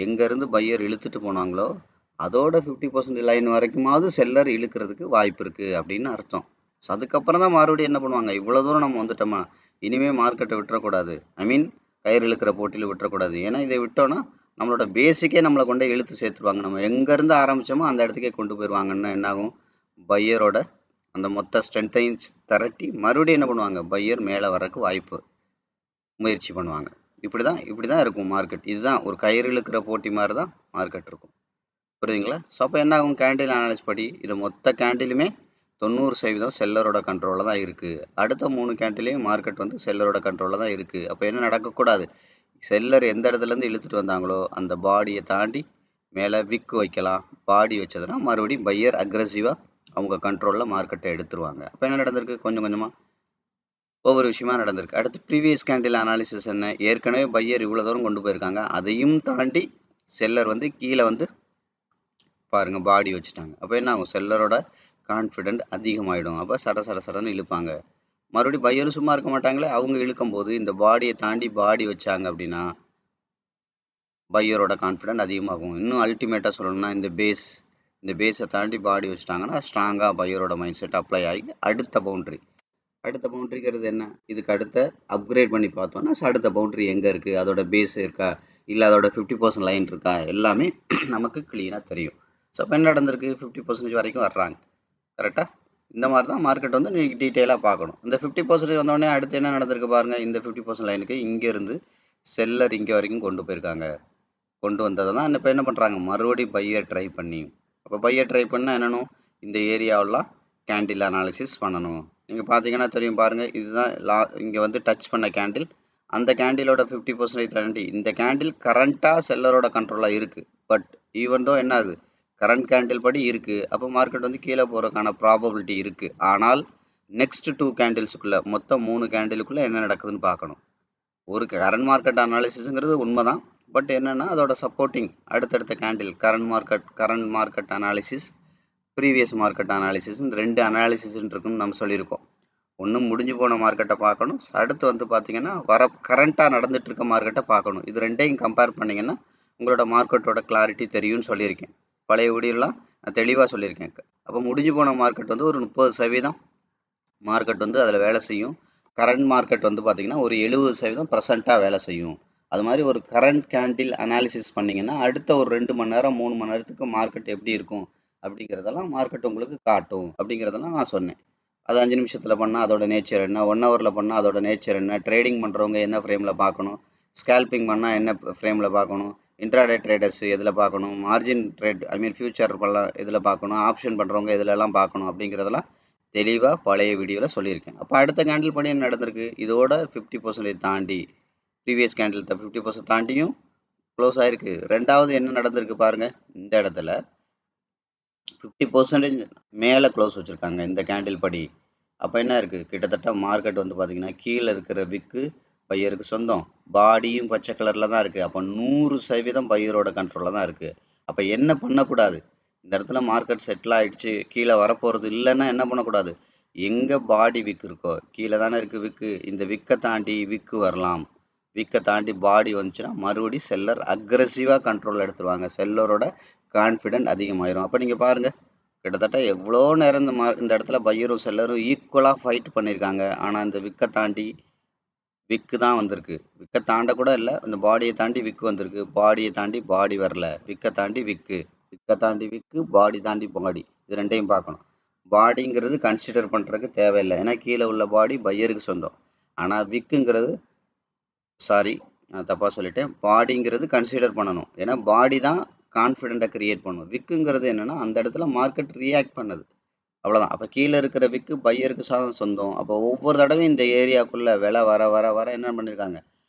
எங்கேருந்து பையர் இழுத்துட்டு போனாங்களோ அதோட 50% லைன் வரைக்குமாவது செல்லர் இழுக்கிறதுக்கு வாய்ப்பு இருக்கு அப்படின்னு அர்த்தம். ஸோ அதுக்கப்புறம் தான் மறுபடியும் என்ன பண்ணுவாங்க? இவ்வளோ தூரம் நம்ம வந்துட்டோமா, இனிமேல் மார்க்கெட்டை விட்டுறக்கூடாது. ஐ மீன் கயிறு இழுக்கிற போட்டியில் விட்டுறக்கூடாது. ஏன்னா இதை விட்டோன்னா நம்மளோட பேசிக்கே நம்மளை கொண்டு இழுத்து சேர்த்துருவாங்க. நம்ம எங்கேருந்து ஆரம்பித்தோமோ அந்த இடத்துக்கே கொண்டு போயிடுவாங்கன்னா என்னாகும்? பையரோட அந்த மொத்த ஸ்ட்ரென்த்தையும் திரட்டி மறுபடியும் என்ன பண்ணுவாங்க? பையர் மேலே வரக்கு வாய்ப்பு முயற்சி பண்ணுவாங்க. இப்படி தான் இருக்கும் மார்க்கெட். இதுதான் ஒரு கயிறு இழுக்கிற போட்டி மாதிரி தான் மார்க்கெட் இருக்கும். புரியுதுங்களா? ஸோ அப்போ என்ன ஆகும்? கேண்டில் அனாலிசிஸ் படி இது மொத்த கேண்டிலுமே 90% செல்லரோட கண்ட்ரோலில் தான் இருக்குது. அடுத்த 3 கேண்டிலையும் மார்க்கெட் வந்து செல்லரோட கண்ட்ரோலில் தான் இருக்குது. அப்போ என்ன நடக்கக்கூடாது? செல்லர் எந்த இடத்துலேருந்து இழுத்துட்டு வந்தாங்களோ அந்த பாடியை தாண்டி மேலே விக்கு வைக்கலாம். பாடி வச்சதுன்னா மறுபடியும் பையர் அக்ரெசிவாக அவங்க கண்ட்ரோலில் மார்க்கெட்டை எடுத்துருவாங்க. அப்போ என்ன நடந்திருக்கு? கொஞ்சம் கொஞ்சமாக ஒவ்வொரு விஷயமா நடந்திருக்கு. அடுத்து ப்ரீவியஸ் கேண்டில் அனாலிசிஸ் என்ன? ஏற்கனவே பையர் இவ்வளோ தூரம் கொண்டு போயிருக்காங்க. அதையும் தாண்டி செல்லர் வந்து கீழே வந்து பாருங்க பாடி வச்சுட்டாங்க. அப்போ என்ன ஆகும்? செல்லரோட கான்ஃபிடென்ட் அதிகமாகிடும். அப்போ சடன்னு இழுப்பாங்க. மறுபடியும் பையரும் சும்மா இருக்க மாட்டாங்களே, அவங்க இழுக்கும் போது இந்த பாடியை தாண்டி பாடி வச்சாங்க அப்படின்னா பையரோட கான்ஃபிடென்ட் அதிகமாகும். இன்னும் அல்டிமேட்டாக சொல்லணும்னா இந்த பேஸை தாண்டி பாடி வச்சுட்டாங்கன்னா ஸ்ட்ராங்காக பையரோட மைண்ட் செட் அப்ளை ஆகி அடுத்த பவுண்ட்ரிங்கிறது என்ன? இதுக்கு அடுத்த அப்கிரேட் பண்ணி பார்த்தோம்னா அடுத்த பவுண்ட்ரி எங்கே இருக்குது, அதோட பேஸ் இருக்கா, இல்லை அதோட 50% லைன் இருக்கா, எல்லாமே நமக்கு கிளீனாக தெரியும். ஸோ அப்போ என்ன நடந்திருக்கு? 50% வரைக்கும் வர்றாங்க. கரெக்டாக இந்த மாதிரி தான் மார்க்கெட் வந்து நீங்கள் டீட்டெயிலாக பார்க்கணும். இந்த 50% வந்தோடனே அடுத்து என்ன நடந்திருக்கு பாருங்கள். இந்த 50% லைனுக்கு இங்கேருந்து செல்லர் இங்கே வரைக்கும் கொண்டு போயிருக்காங்க. கொண்டு வந்ததை தான் இப்போ என்ன பண்ணுறாங்க? மறுபடியும் பையர் ட்ரை பண்ணி, அப்போ பையர் ட்ரை பண்ணால் என்னணும்? இந்த ஏரியாவெல்லாம் கேண்டில் அனாலிசிஸ் பண்ணணும். நீங்கள் பார்த்தீங்கன்னா தெரியும் பாருங்கள். இதுதான் இங்கே வந்து டச் பண்ண கேண்டில். அந்த கேண்டிலோட 50% தாண்டி இந்த கேண்டில் கரண்ட்டாக செல்லரோட கண்ட்ரோலாக இருக்குது. பட் ஈவன் தோ என்ன ஆகுது? கரண்ட் கேண்டில் படி இருக்குது. அப்போ மார்க்கெட் வந்து கீழே போகிறதுக்கான ப்ராபபிலிட்டி இருக்குது. ஆனால் நெக்ஸ்ட் 2 கேண்டில்ஸுக்குள்ளே மொத்தம் 3 கேண்டிலுக்குள்ளே என்ன நடக்குதுன்னு பார்க்கணும். ஒரு கரண்ட் மார்க்கெட் அனாலிசிஸுங்கிறது உண்மை தான். பட் என்னென்னா அதோட சப்போர்ட்டிங் அடுத்தடுத்த candle current market analysis, previous market analysis, 2 analysis இருக்குன்னு நம்ம சொல்லியிருக்கோம். ஒன்று முடிஞ்சு போன மார்க்கெட்டை பார்க்கணும். அடுத்து வந்து பார்த்தீங்கன்னா கரண்ட்டாக நடந்துட்டு இருக்க மார்க்கெட்டை பார்க்கணும். இது ரெண்டையும் கம்பேர் பண்ணிங்கன்னா உங்களோட மார்க்கெட்டோட கிளாரிட்டி தெரியும்னு சொல்லியிருக்கேன். பழைய வீடியோலாம் நான் தெளிவாக சொல்லியிருக்கேன். அப்போ முடிஞ்சு போன மார்க்கெட் வந்து ஒரு 30% மார்க்கெட் வந்து அதில் வேலை செய்யும். கரண்ட் மார்க்கெட் வந்து பார்த்திங்கன்னா ஒரு 70% ப்ரெசண்ட்டாக வேலை செய்யும். அது மாதிரி ஒரு கரண்ட் கேண்டில் அனாலிசிஸ் பண்ணிங்கன்னா அடுத்த ஒரு 2 மணி நேரம் 3 மணி நேரத்துக்கு மார்க்கெட் எப்படி இருக்கும் அப்படிங்கிறதெல்லாம் மார்க்கெட் உங்களுக்கு காட்டும் அப்படிங்கிறதெல்லாம் நான் சொன்னேன். அது 5 நிமிஷத்தில் பண்ணால் அதோட நேச்சர் என்ன, 1 ஹவரில் பண்ணால் அதோட நேச்சர் என்ன, ட்ரேடிங் பண்ணுறவங்க என்ன ஃப்ரேமில் பார்க்கணும், ஸ்கேல்பிங் பண்ணால் என்ன ஃப்ரேமில் பார்க்கணும், இன்ட்ராடே ட்ரேடர்ஸ் எதில் பார்க்கணும், மார்ஜின் ட்ரேட் ஐ மீன் ஃபியூச்சர் பண்ணலாம் எதில் பார்க்கணும், ஆப்ஷன் பண்ணுறவங்க எதுலெல்லாம் பார்க்கணும் அப்படிங்கிறதெல்லாம் தெளிவாக பழைய வீடியோவில் சொல்லியிருக்கேன். அப்போ அடுத்த கேண்டில் படி என்ன நடந்திருக்கு? இதோட 50% தாண்டி ப்ரீவியஸ் கேண்டில் 50% தாண்டியும் க்ளோஸ் ஆகிருக்கு. ரெண்டாவது என்ன நடந்திருக்கு பாருங்கள். இந்த இடத்துல 50% மேலே க்ளோஸ் வச்சுருக்காங்க இந்த கேண்டில் படி. அப்போ என்ன இருக்குது? கிட்டத்தட்ட மார்க்கெட் வந்து பார்த்திங்கன்னா கீழே இருக்கிற விக்கு பையருக்கு சொந்தம், பாடியும் பச்சை கலரில் தான் இருக்குது. அப்போ 100% பையரோட கண்ட்ரோலில் தான் இருக்குது. அப்போ என்ன பண்ணக்கூடாது? இந்த இடத்துல மார்க்கெட் செட்டில் ஆகிடுச்சு, கீழே வரப்போகிறது இல்லைன்னா என்ன பண்ணக்கூடாது? எங்கே பாடி விக்கு இருக்கோ, கீழே தானே இருக்குது விக்கு, இந்த விக்கை தாண்டி விக்கு வரலாம். விக்கை தாண்டி பாடி வந்துச்சுன்னா மறுபடியும் செல்லர் அக்ரெசிவாக கண்ட்ரோல் எடுத்துருவாங்க. செல்லரோட கான்ஃபிடென்ட் அதிகமாயிரும். அப்போ நீங்கள் பாருங்கள், கிட்டத்தட்ட எவ்வளோ நேரம் இந்த இடத்துல பையரும் செல்லரும் ஈக்குவலாக ஃபைட் பண்ணியிருக்காங்க. ஆனால் இந்த விக்கை தாண்டி விக்கு தான் வந்திருக்கு. விக்கை தாண்ட கூட இல்லை, இந்த பாடியை தாண்டி விக்கு வந்திருக்கு. பாடியை தாண்டி பாடி வரல, விக்கை தாண்டி விக்கு, விக்கை தாண்டி விக்கு, பாடி தாண்டி பாடி. இது ரெண்டையும் பார்க்கணும். பாடிங்கிறது கன்சிடர் பண்ணுறதுக்கு தேவையில்லை, ஏன்னா கீழே உள்ள பாடி பையருக்கு சொந்தம். ஆனால் விக்குங்கிறது நான் தப்பாக சொல்லிட்டேன். பாடிங்கிறது கன்சிடர் பண்ணணும், ஏன்னா பாடி தான் கான்ஃபிடென்ட்டை கிரியேட் பண்ணும். விக்குங்கிறது என்னென்னா அந்த இடத்துல மார்க்கெட் ரியாக்ட் பண்ணுது, அவ்வளோதான். அப்போ கீழே இருக்கிற விக்கு பையருக்கு சொந்தம். அப்போ ஒவ்வொரு தடவையும் இந்த ஏரியாக்குள்ளே விலை வர வர வர என்ன பண்ணியிருக்காங்க?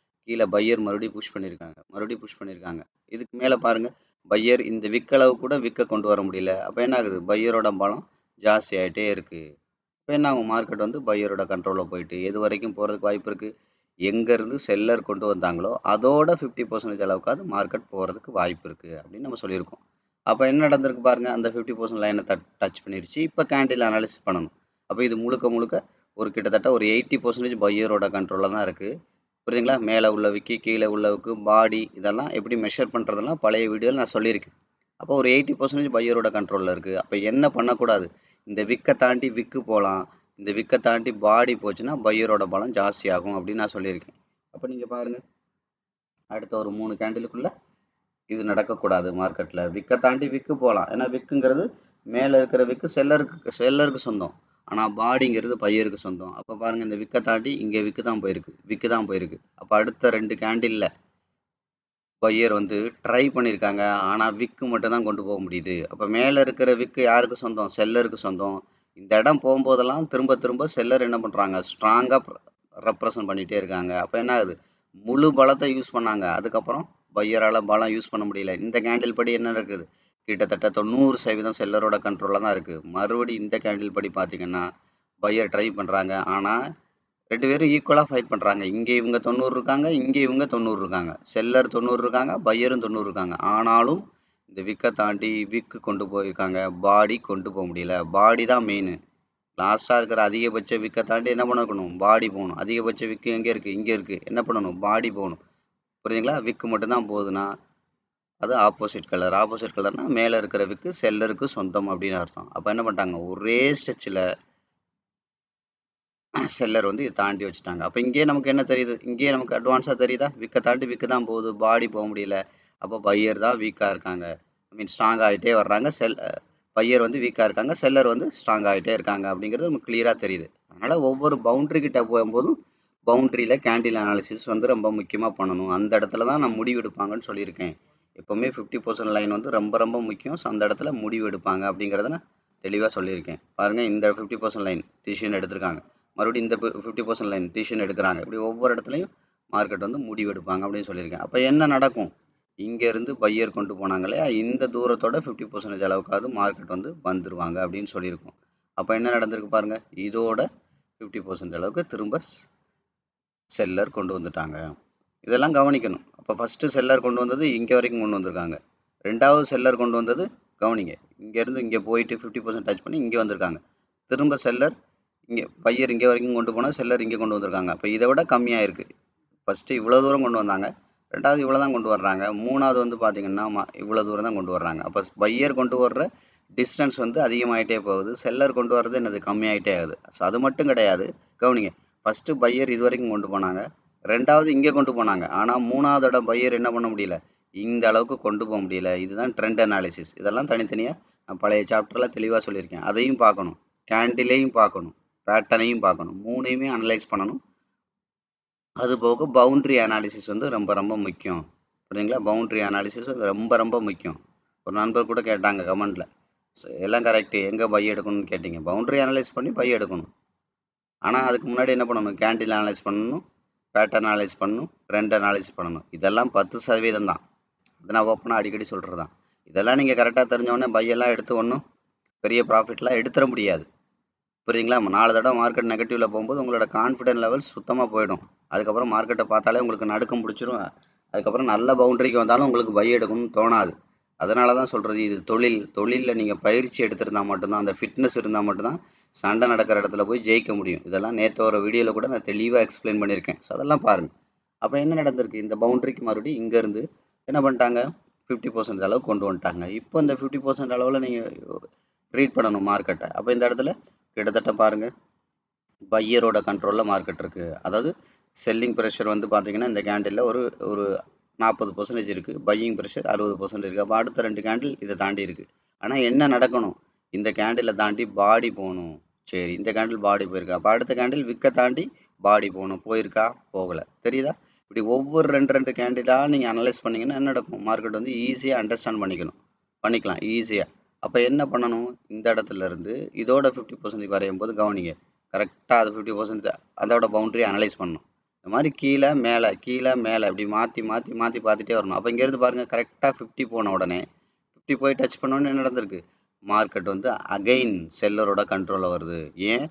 கீழே பையர் மறுபடியும் புஷ் பண்ணியிருக்காங்க. இதுக்கு மேலே பாருங்கள், பையர் இந்த விக்களவு கூட விற்க கொண்டு வர முடியல. அப்போ என்ன ஆகுது? பையரோட பலம் ஜாஸ்தி ஆகிட்டே இருக்குது. இப்போ என்ன ஆகும்? மார்க்கெட் வந்து பையரோட கண்ட்ரோலில் போயிட்டு எது வரைக்கும் போகிறதுக்கு வாய்ப்பு இருக்குது? எங்கேருந்து செல்லர் கொண்டு வந்தாங்களோ அதோட 50% அளவுக்காவது மார்க்கெட் போகிறதுக்கு வாய்ப்பு இருக்குது அப்படின்னு நம்ம சொல்லியிருக்கோம். அப்போ என்ன நடந்திருக்கு பாருங்கள். அந்த 50% லைனை டச் பண்ணிடுச்சு. இப்போ கேண்டில் அனாலிசிஸ் பண்ணணும். அப்போ இது முழுக்க முழுக்க ஒரு கிட்டத்தட்ட ஒரு 80% பையரோட கண்ட்ரோலில் தான் இருக்குது. புரியுதுங்களா? மேலே உள்ள விக்கி, கீழே உள்ளவுக்கு, பாடி இதெல்லாம் எப்படி மெஷர் பண்ணுறதெல்லாம் பழைய வீடியோவில் நான் சொல்லியிருக்கேன். அப்போ ஒரு 80% பையரோட கண்ட்ரோலில் இருக்குது. அப்போ என்ன பண்ணக்கூடாது? இந்த விக்கை தாண்டி விக்கு போகலாம். இந்த விக்கை தாண்டி பாடி போச்சுன்னா பையரோட பலம் ஜாஸ்தி ஆகும் அப்படின்னு நான் சொல்லியிருக்கேன். அப்போ நீங்கள் பாருங்கள், அடுத்த ஒரு 3 கேண்டிலுக்குள்ளே இது நடக்கக்கூடாது. மார்க்கெட்டில் விக்கை தாண்டி விக்கு போகலாம். ஏன்னா விக்குங்கிறது மேலே இருக்கிற விக்கு செல்லருக்கு சொந்தம். ஆனால் பாடிங்கிறது பையருக்கு சொந்தம். அப்போ பாருங்கள், இந்த விக்கை தாண்டி இங்கே விக்கு தான் போயிருக்கு. அப்போ அடுத்த 2 கேண்டிலில் பையர் வந்து ட்ரை பண்ணியிருக்காங்க. ஆனால் விக்கு மட்டும் தான் கொண்டு போக முடியுது. அப்போ மேலே இருக்கிற விக்கு யாருக்கு சொந்தம்? செல்லருக்கு சொந்தம். இந்த இடம் போகும்போதெல்லாம் திரும்ப திரும்ப செல்லர் என்ன பண்ணுறாங்க? ஸ்ட்ராங்காக ரெப்ரசன்ட் பண்ணிகிட்டே இருக்காங்க. அப்போ என்ன ஆகுது? முழு பலத்தை யூஸ் பண்ணாங்க. அதுக்கப்புறம் பையரால் பலம் யூஸ் பண்ண முடியல. இந்த கேண்டில் படி என்ன இருக்குது? கிட்டத்தட்ட 90% செல்லரோட கண்ட்ரோலில் தான் இருக்குது. மறுபடியும் இந்த கேண்டில் படி பார்த்தீங்கன்னா பையர் ட்ரை பண்ணுறாங்க. ஆனால் 2 பேரும் ஈக்குவலாக ஃபைட் பண்ணுறாங்க. இங்கே இவங்க 90 இருக்காங்க, இங்கே இவங்க 90 இருக்காங்க. செல்லர் 90 இருக்காங்க, பையரும் 90 இருக்காங்க. ஆனாலும் இந்த விக்கை தாண்டி விக்கு கொண்டு போயிருக்காங்க. பாடி கொண்டு போக முடியல. பாடி தான் மெயின். லாஸ்ட்டாக இருக்கிற அதிகபட்ச விக்கை தாண்டி என்ன பண்ணணும்? பாடி போகணும். அதிகபட்ச விக்கு எங்கே இருக்குது? இங்கே இருக்குது. என்ன பண்ணணும்? பாடி போகணும். புரியுதுங்களா? விக்கு மட்டும்தான் போகுதுன்னா அது ஆப்போசிட் கலர். ஆப்போசிட் கலர்னா மேலே இருக்கிற விக்கு செல்லருக்கு சொந்தம் அப்படின்னு அர்த்தம். அப்போ என்ன பண்ணிட்டாங்க? ஒரே ஸ்ட்ரெச்சில் செல்லர் வந்து இதை தாண்டி வச்சுட்டாங்க. அப்போ இங்கேயே நமக்கு என்ன தெரியுது? இங்கேயே நமக்கு அட்வான்ஸாக தெரியுதா? விக்கை தாண்டி விக்கு தான் போகுது, பாடி போக முடியல. அப்போ பையர் தான் வீக்காக இருக்காங்க. ஸ்ட்ராங் ஆகிட்டே வர்றாங்க. பையர் வந்து வீக்காக இருக்காங்க, செல்லர் வந்து ஸ்ட்ராங் ஆகிட்டே இருக்காங்க அப்படிங்கிறது நமக்கு கிளியராக தெரியுது. அதனால் ஒவ்வொரு பவுண்ட்ரி கிட்ட போகும்போதும் பவுண்ட்ரியில் கேண்டில் அனாலிசிஸ் வந்து ரொம்ப முக்கியமாக பண்ணணும். அந்த இடத்துல தான் நான் முடிவு எடுப்பாங்கன்னு சொல்லியிருக்கேன். எப்போவுமே 50% லைன் வந்து ரொம்ப ரொம்ப முக்கியம். அந்த இடத்துல முடிவு எடுப்பாங்க அப்படிங்கிறத நான் தெளிவாக சொல்லியிருக்கேன். பாருங்கள், இந்த 50% லைன் டிசிஷன் எடுத்திருக்காங்க. மறுபடியும் இந்த 50% லைன் டிசிஷன் எடுக்கிறாங்க. இப்படி ஒவ்வொரு இடத்துலையும் மார்க்கெட் வந்து முடிவு எடுப்பாங்க அப்படின்னு சொல்லியிருக்கேன். அப்போ என்ன நடக்கும்? இங்கேருந்து பையர் கொண்டு போனாங்க இல்லையா, இந்த தூரத்தோட 50% அளவுக்காவது மார்க்கெட் வந்து வந்துருவாங்க அப்படின்னு சொல்லியிருக்கோம். அப்போ என்ன நடந்திருக்கு பாருங்கள், இதோட 50% அளவுக்கு திரும்ப செல்லர் கொண்டு வந்துட்டாங்க. இதெல்லாம் கவனிக்கணும். அப்போ ஃபஸ்ட்டு செல்லர் கொண்டு வந்தது இங்கே வரைக்கும் கொண்டு வந்திருக்காங்க. ரெண்டாவது செல்லர் கொண்டு வந்தது கவனிங்க, இங்கேருந்து இங்கே போயிட்டு 50% டச் பண்ணி இங்கே வந்திருக்காங்க. திரும்ப செல்லர் இங்கே பையர் இங்கே வரைக்கும் கொண்டு போனால் செல்லர் இங்கே கொண்டு வந்திருக்காங்க. அப்போ இதை விட கம்மியாக இருக்குது. ஃபஸ்ட்டு இவ்வளோ தூரம் கொண்டு வந்தாங்க, ரெண்டாவது இவ்வளோ தான் கொண்டு வர்றாங்க, மூணாவது வந்து பார்த்திங்கன்னா இவ்வளோ தூரம் தான் கொண்டு வர்றாங்க. அப்போ பையர் கொண்டு வர்ற டிஸ்டன்ஸ் வந்து அதிகமாகிட்டே போகுது, செல்லர் கொண்டு வர்றது என்னது கம்மியாகிட்டே ஆகுது. ஸோ அது மட்டும் கிடையாது, கவனிங்க. ஃபஸ்ட்டு பையர் இது வரைக்கும் கொண்டு போனாங்க, ரெண்டாவது இங்கே கொண்டு போனாங்க. ஆனால் மூணாவது இடம் பையர் என்ன பண்ண முடியல, இந்த அளவுக்கு கொண்டு போக முடியல. இதுதான் ட்ரெண்ட் அனாலிசிஸ். இதெல்லாம் தனித்தனியாக நான் பழைய சாப்டரில் தெளிவாக சொல்லியிருக்கேன். அதையும் பார்க்கணும், கேண்டிலையும் பார்க்கணும், பேட்டர்னையும் பார்க்கணும், மூணையுமே அனலைஸ் பண்ணணும். அது போக பவுண்ட்ரி அனாலிசிஸ் வந்து ரொம்ப ரொம்ப முக்கியம். புரியுதுங்களா? பவுண்ட்ரி அனாலிசிஸ் ரொம்ப ரொம்ப முக்கியம். ஒரு நண்பர் கூட கேட்டாங்க கமெண்டில், எல்லாம் கரெக்டு, எங்கே பை எடுக்கணும்னு கேட்டிங்க. பவுண்ட்ரி அனலைஸ் பண்ணி பை எடுக்கணும். ஆனால் அதுக்கு முன்னாடி என்ன பண்ணணும்? கேண்டில் அனலைஸ் பண்ணணும், பேட்டர்ன் அனலைஸ் பண்ணணும், ட்ரெண்ட் அனாலிசிஸ் பண்ணணும். இதெல்லாம் 10% தான். அதை நான் ஓப்பனாக அடிக்கடி சொல்கிறது தான். இதெல்லாம் நீங்கள் கரெக்டாக தெரிஞ்சோடனே பையெல்லாம் எடுத்து ஒன்றும் பெரிய ப்ராஃபிட்லாம் எடுத்துட முடியாது. புரியுதுங்களா? 4 தடவை மார்க்கெட் நெகட்டிவில் போகும்போது உங்களோட கான்ஃபிடென்ட் லெவல் சுத்தமாக போயிடும். அதுக்கப்புறம் மார்க்கெட்டை பார்த்தாலே உங்களுக்கு நடுக்கம் பிடிச்சிரும். அதுக்கப்புறம் நல்ல பவுண்டரிக்கு வந்தாலும் உங்களுக்கு பை எடுக்கணும்னு தோணாது. அதனால தான் சொல்கிறது, இது தொழிலில் நீங்கள் பயிற்சி எடுத்திருந்தால் மட்டும்தான், அந்த ஃபிட்னஸ் இருந்தால் மட்டும்தான் சண்டை நடக்கிற இடத்துல போய் ஜெயிக்க முடியும். இதெல்லாம் நேற்று ஒரு வீடியோவில் கூட நான் தெளிவாக எக்ஸ்பிளைன் பண்ணியிருக்கேன். ஸோ அதெல்லாம் பாருங்கள். அப்போ என்ன நடந்திருக்கு? இந்த பவுண்டரிக்கு மறுபடியும் இங்கேருந்து என்ன பண்ணிட்டாங்க? 50% அளவு கொண்டு வந்துட்டாங்க. இப்போ இந்த 50% அளவில் நீங்கள் ரீட் பண்ணணும் மார்க்கெட்டை. அப்போ இந்த இடத்துல கிட்டத்தட்ட பாருங்கள், பையரோட கண்ட்ரோலில் மார்க்கெட் இருக்குது. அதாவது செல்லிங் ப்ரெஷர் வந்து பார்த்தீங்கன்னா இந்த கேண்டிலில் ஒரு ஒரு 40% இருக்குது, பையிங் ப்ரெஷர் 60% இருக்குது. அப்போ அடுத்த 2 கேண்டில் இதை தாண்டி இருக்குது. ஆனால் என்ன நடக்கணும்? இந்த கேண்டிலை தாண்டி பாடி போகணும். சரி, இந்த கேண்டில் பாடி போயிருக்கா, அப்போ அடுத்த கேண்டில் விக்கை தாண்டி பாடி போகணும். போயிருக்கா? போகலை. தெரியுதா? இப்படி ஒவ்வொரு 2 கேண்டிலாக நீங்கள் அனலைஸ் பண்ணிங்கன்னா என்ன நடக்கும்? மார்க்கெட் வந்து ஈஸியாக அண்டர்ஸ்டாண்ட் பண்ணிக்கலாம் ஈஸியாக. அப்போ என்ன பண்ணணும்? இந்த இடத்துல இருந்து இதோட 50% வரையும் போது கவனிங்க, கரெக்டாக அது 50% அதோட பவுண்டரி அனலைஸ் பண்ணணும். இந்த மாதிரி கீழே மேலே இப்படி மாற்றி பார்த்துட்டே வரணும். அப்போ இங்கேருந்து பாருங்கள், கரெக்டாக 50 போன உடனே 50 போய் டச் பண்ணோன்னு என்ன நடந்திருக்கு? மார்க்கெட் வந்து அகைன் செல்லரோட கண்ட்ரோலில் வருது. ஏன்?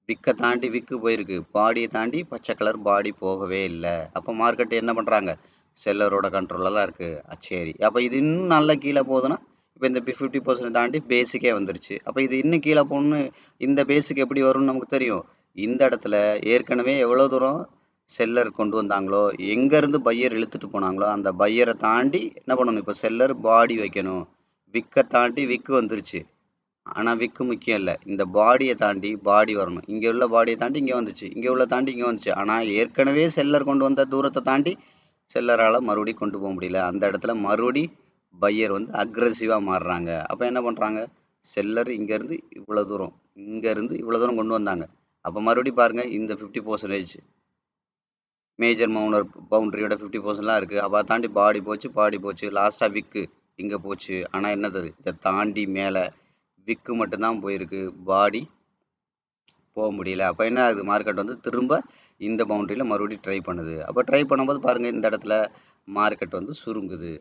விக்கை தாண்டி விக்கு போயிருக்கு, பாடியை தாண்டி பச்சை கலர் பாடி போகவே இல்லை. அப்போ மார்க்கெட் என்ன பண்ணுறாங்க? செல்லரோட கண்ட்ரோலில் தான் இருக்குது. சரி, அப்போ இது இன்னும் நல்லா கீழே போகுதுன்னா இப்போ இந்த 50% தாண்டி பேஸுக்கே வந்துருச்சு. அப்போ இது இன்னும் கீழே போகணும்னு இந்த பேஸுக்கு எப்படி வரும்னு நமக்கு தெரியும். இந்த இடத்துல ஏற்கனவே எவ்வளோ தூரம் செல்லர் கொண்டு வந்தாங்களோ, எங்கேருந்து பையர் இழுத்துட்டு போனாங்களோ அந்த பையரை தாண்டி என்ன பண்ணணும், இப்போ செல்லர் பாடி வைக்கணும். விக்கை தாண்டி விக்கு வந்துருச்சு. ஆனால் விக்கு முக்கியம் இல்லை, இந்த பாடியை தாண்டி பாடி வரணும். இங்கே உள்ள பாடியை தாண்டி இங்கே வந்துச்சு, இங்கே உள்ள தாண்டி இங்கே வந்துச்சு. ஆனால் ஏற்கனவே செல்லர் கொண்டு வந்த தூரத்தை தாண்டி செல்லரால் மறுபடியும் கொண்டு போக முடியல. அந்த இடத்துல மறுபடி பையர் வந்து அக்ரெசிவாக மாறுறாங்க. அப்போ என்ன பண்ணுறாங்க, செல்லர் இங்கேருந்து இவ்வளோ தூரம், இங்கேருந்து இவ்வளோ தூரம் கொண்டு வந்தாங்க. அப்போ மறுபடியும் பாருங்கள், இந்த 50% மேஜர் மவுனர் பவுண்டரியோட 50%லாம் இருக்குது. அப்போ அதை தாண்டி பாடி போச்சு, லாஸ்ட்டாக விக்கு இங்கே போச்சு. ஆனால் என்னது, இதை தாண்டி மேலே விக்கு மட்டும்தான் போயிருக்கு, பாடி போக முடியல. அப்போ என்ன ஆகுது, மார்க்கெட் வந்து திரும்ப இந்த பவுண்டரியில் மறுபடியும் ட்ரை பண்ணுது. அப்போ ட்ரை பண்ணும்போது பாருங்கள், இந்த இடத்துல மார்க்கெட் வந்து சுருங்குது.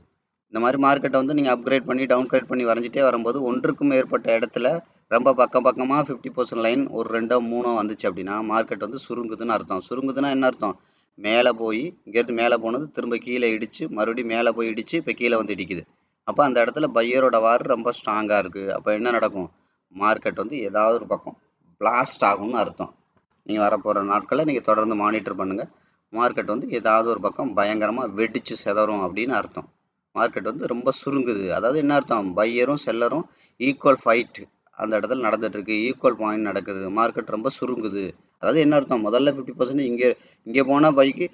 இந்த மாதிரி மார்க்கெட்டை வந்து நீங்கள் அப்கிரேட் பண்ணி டவுன்கிரேட் பண்ணி வரைஞ்சிட்டே வரும்போது ஒன்றுக்கும் மேற்பட்ட இடத்துல ரொம்ப பக்கமாக 50% லைன் ஒரு 2 3 வந்துச்சு அப்படின்னா மார்க்கெட் வந்து சுருங்குதுன்னு அர்த்தம். சுருங்குதுன்னா என்ன அர்த்தம், மேலே போய் இங்கேருந்து மேலே போனது திரும்ப கீழே இடிச்சு மறுபடியும் மேலே போய் இடிச்சு இப்போ கீழே வந்து இடிக்குது. அப்போ அந்த இடத்துல பையரோட வார் ரொம்ப ஸ்ட்ராங்காக இருக்குது. அப்போ என்ன நடக்கும், மார்க்கெட் வந்து ஏதாவது ஒரு பக்கம் பிளாஸ்ட் ஆகும்னு அர்த்தம். நீங்கள் வரப்போகிற நாட்களில் நீங்கள் தொடர்ந்து மானிட்டர் பண்ணுங்கள். மார்க்கெட் வந்து ஏதாவது ஒரு பக்கம் பயங்கரமாக வெடிச்சு செதறும் அப்படின்னு அர்த்தம். மார்க்கெட் வந்து ரொம்ப சுருங்குது, அதாவது என்ன அர்த்தம், பையரும் செல்லரும் ஈக்குவல் ஃபைட் அந்த இடத்துல நடந்துட்டு இருக்கு, ஈக்குவல் பாயிண்ட் நடக்குது, மார்க்கெட் ரொம்ப சுருங்குது. அதாவது என்ன அர்த்தம், முதல்ல 50% இங்கே போனால் பைக்கு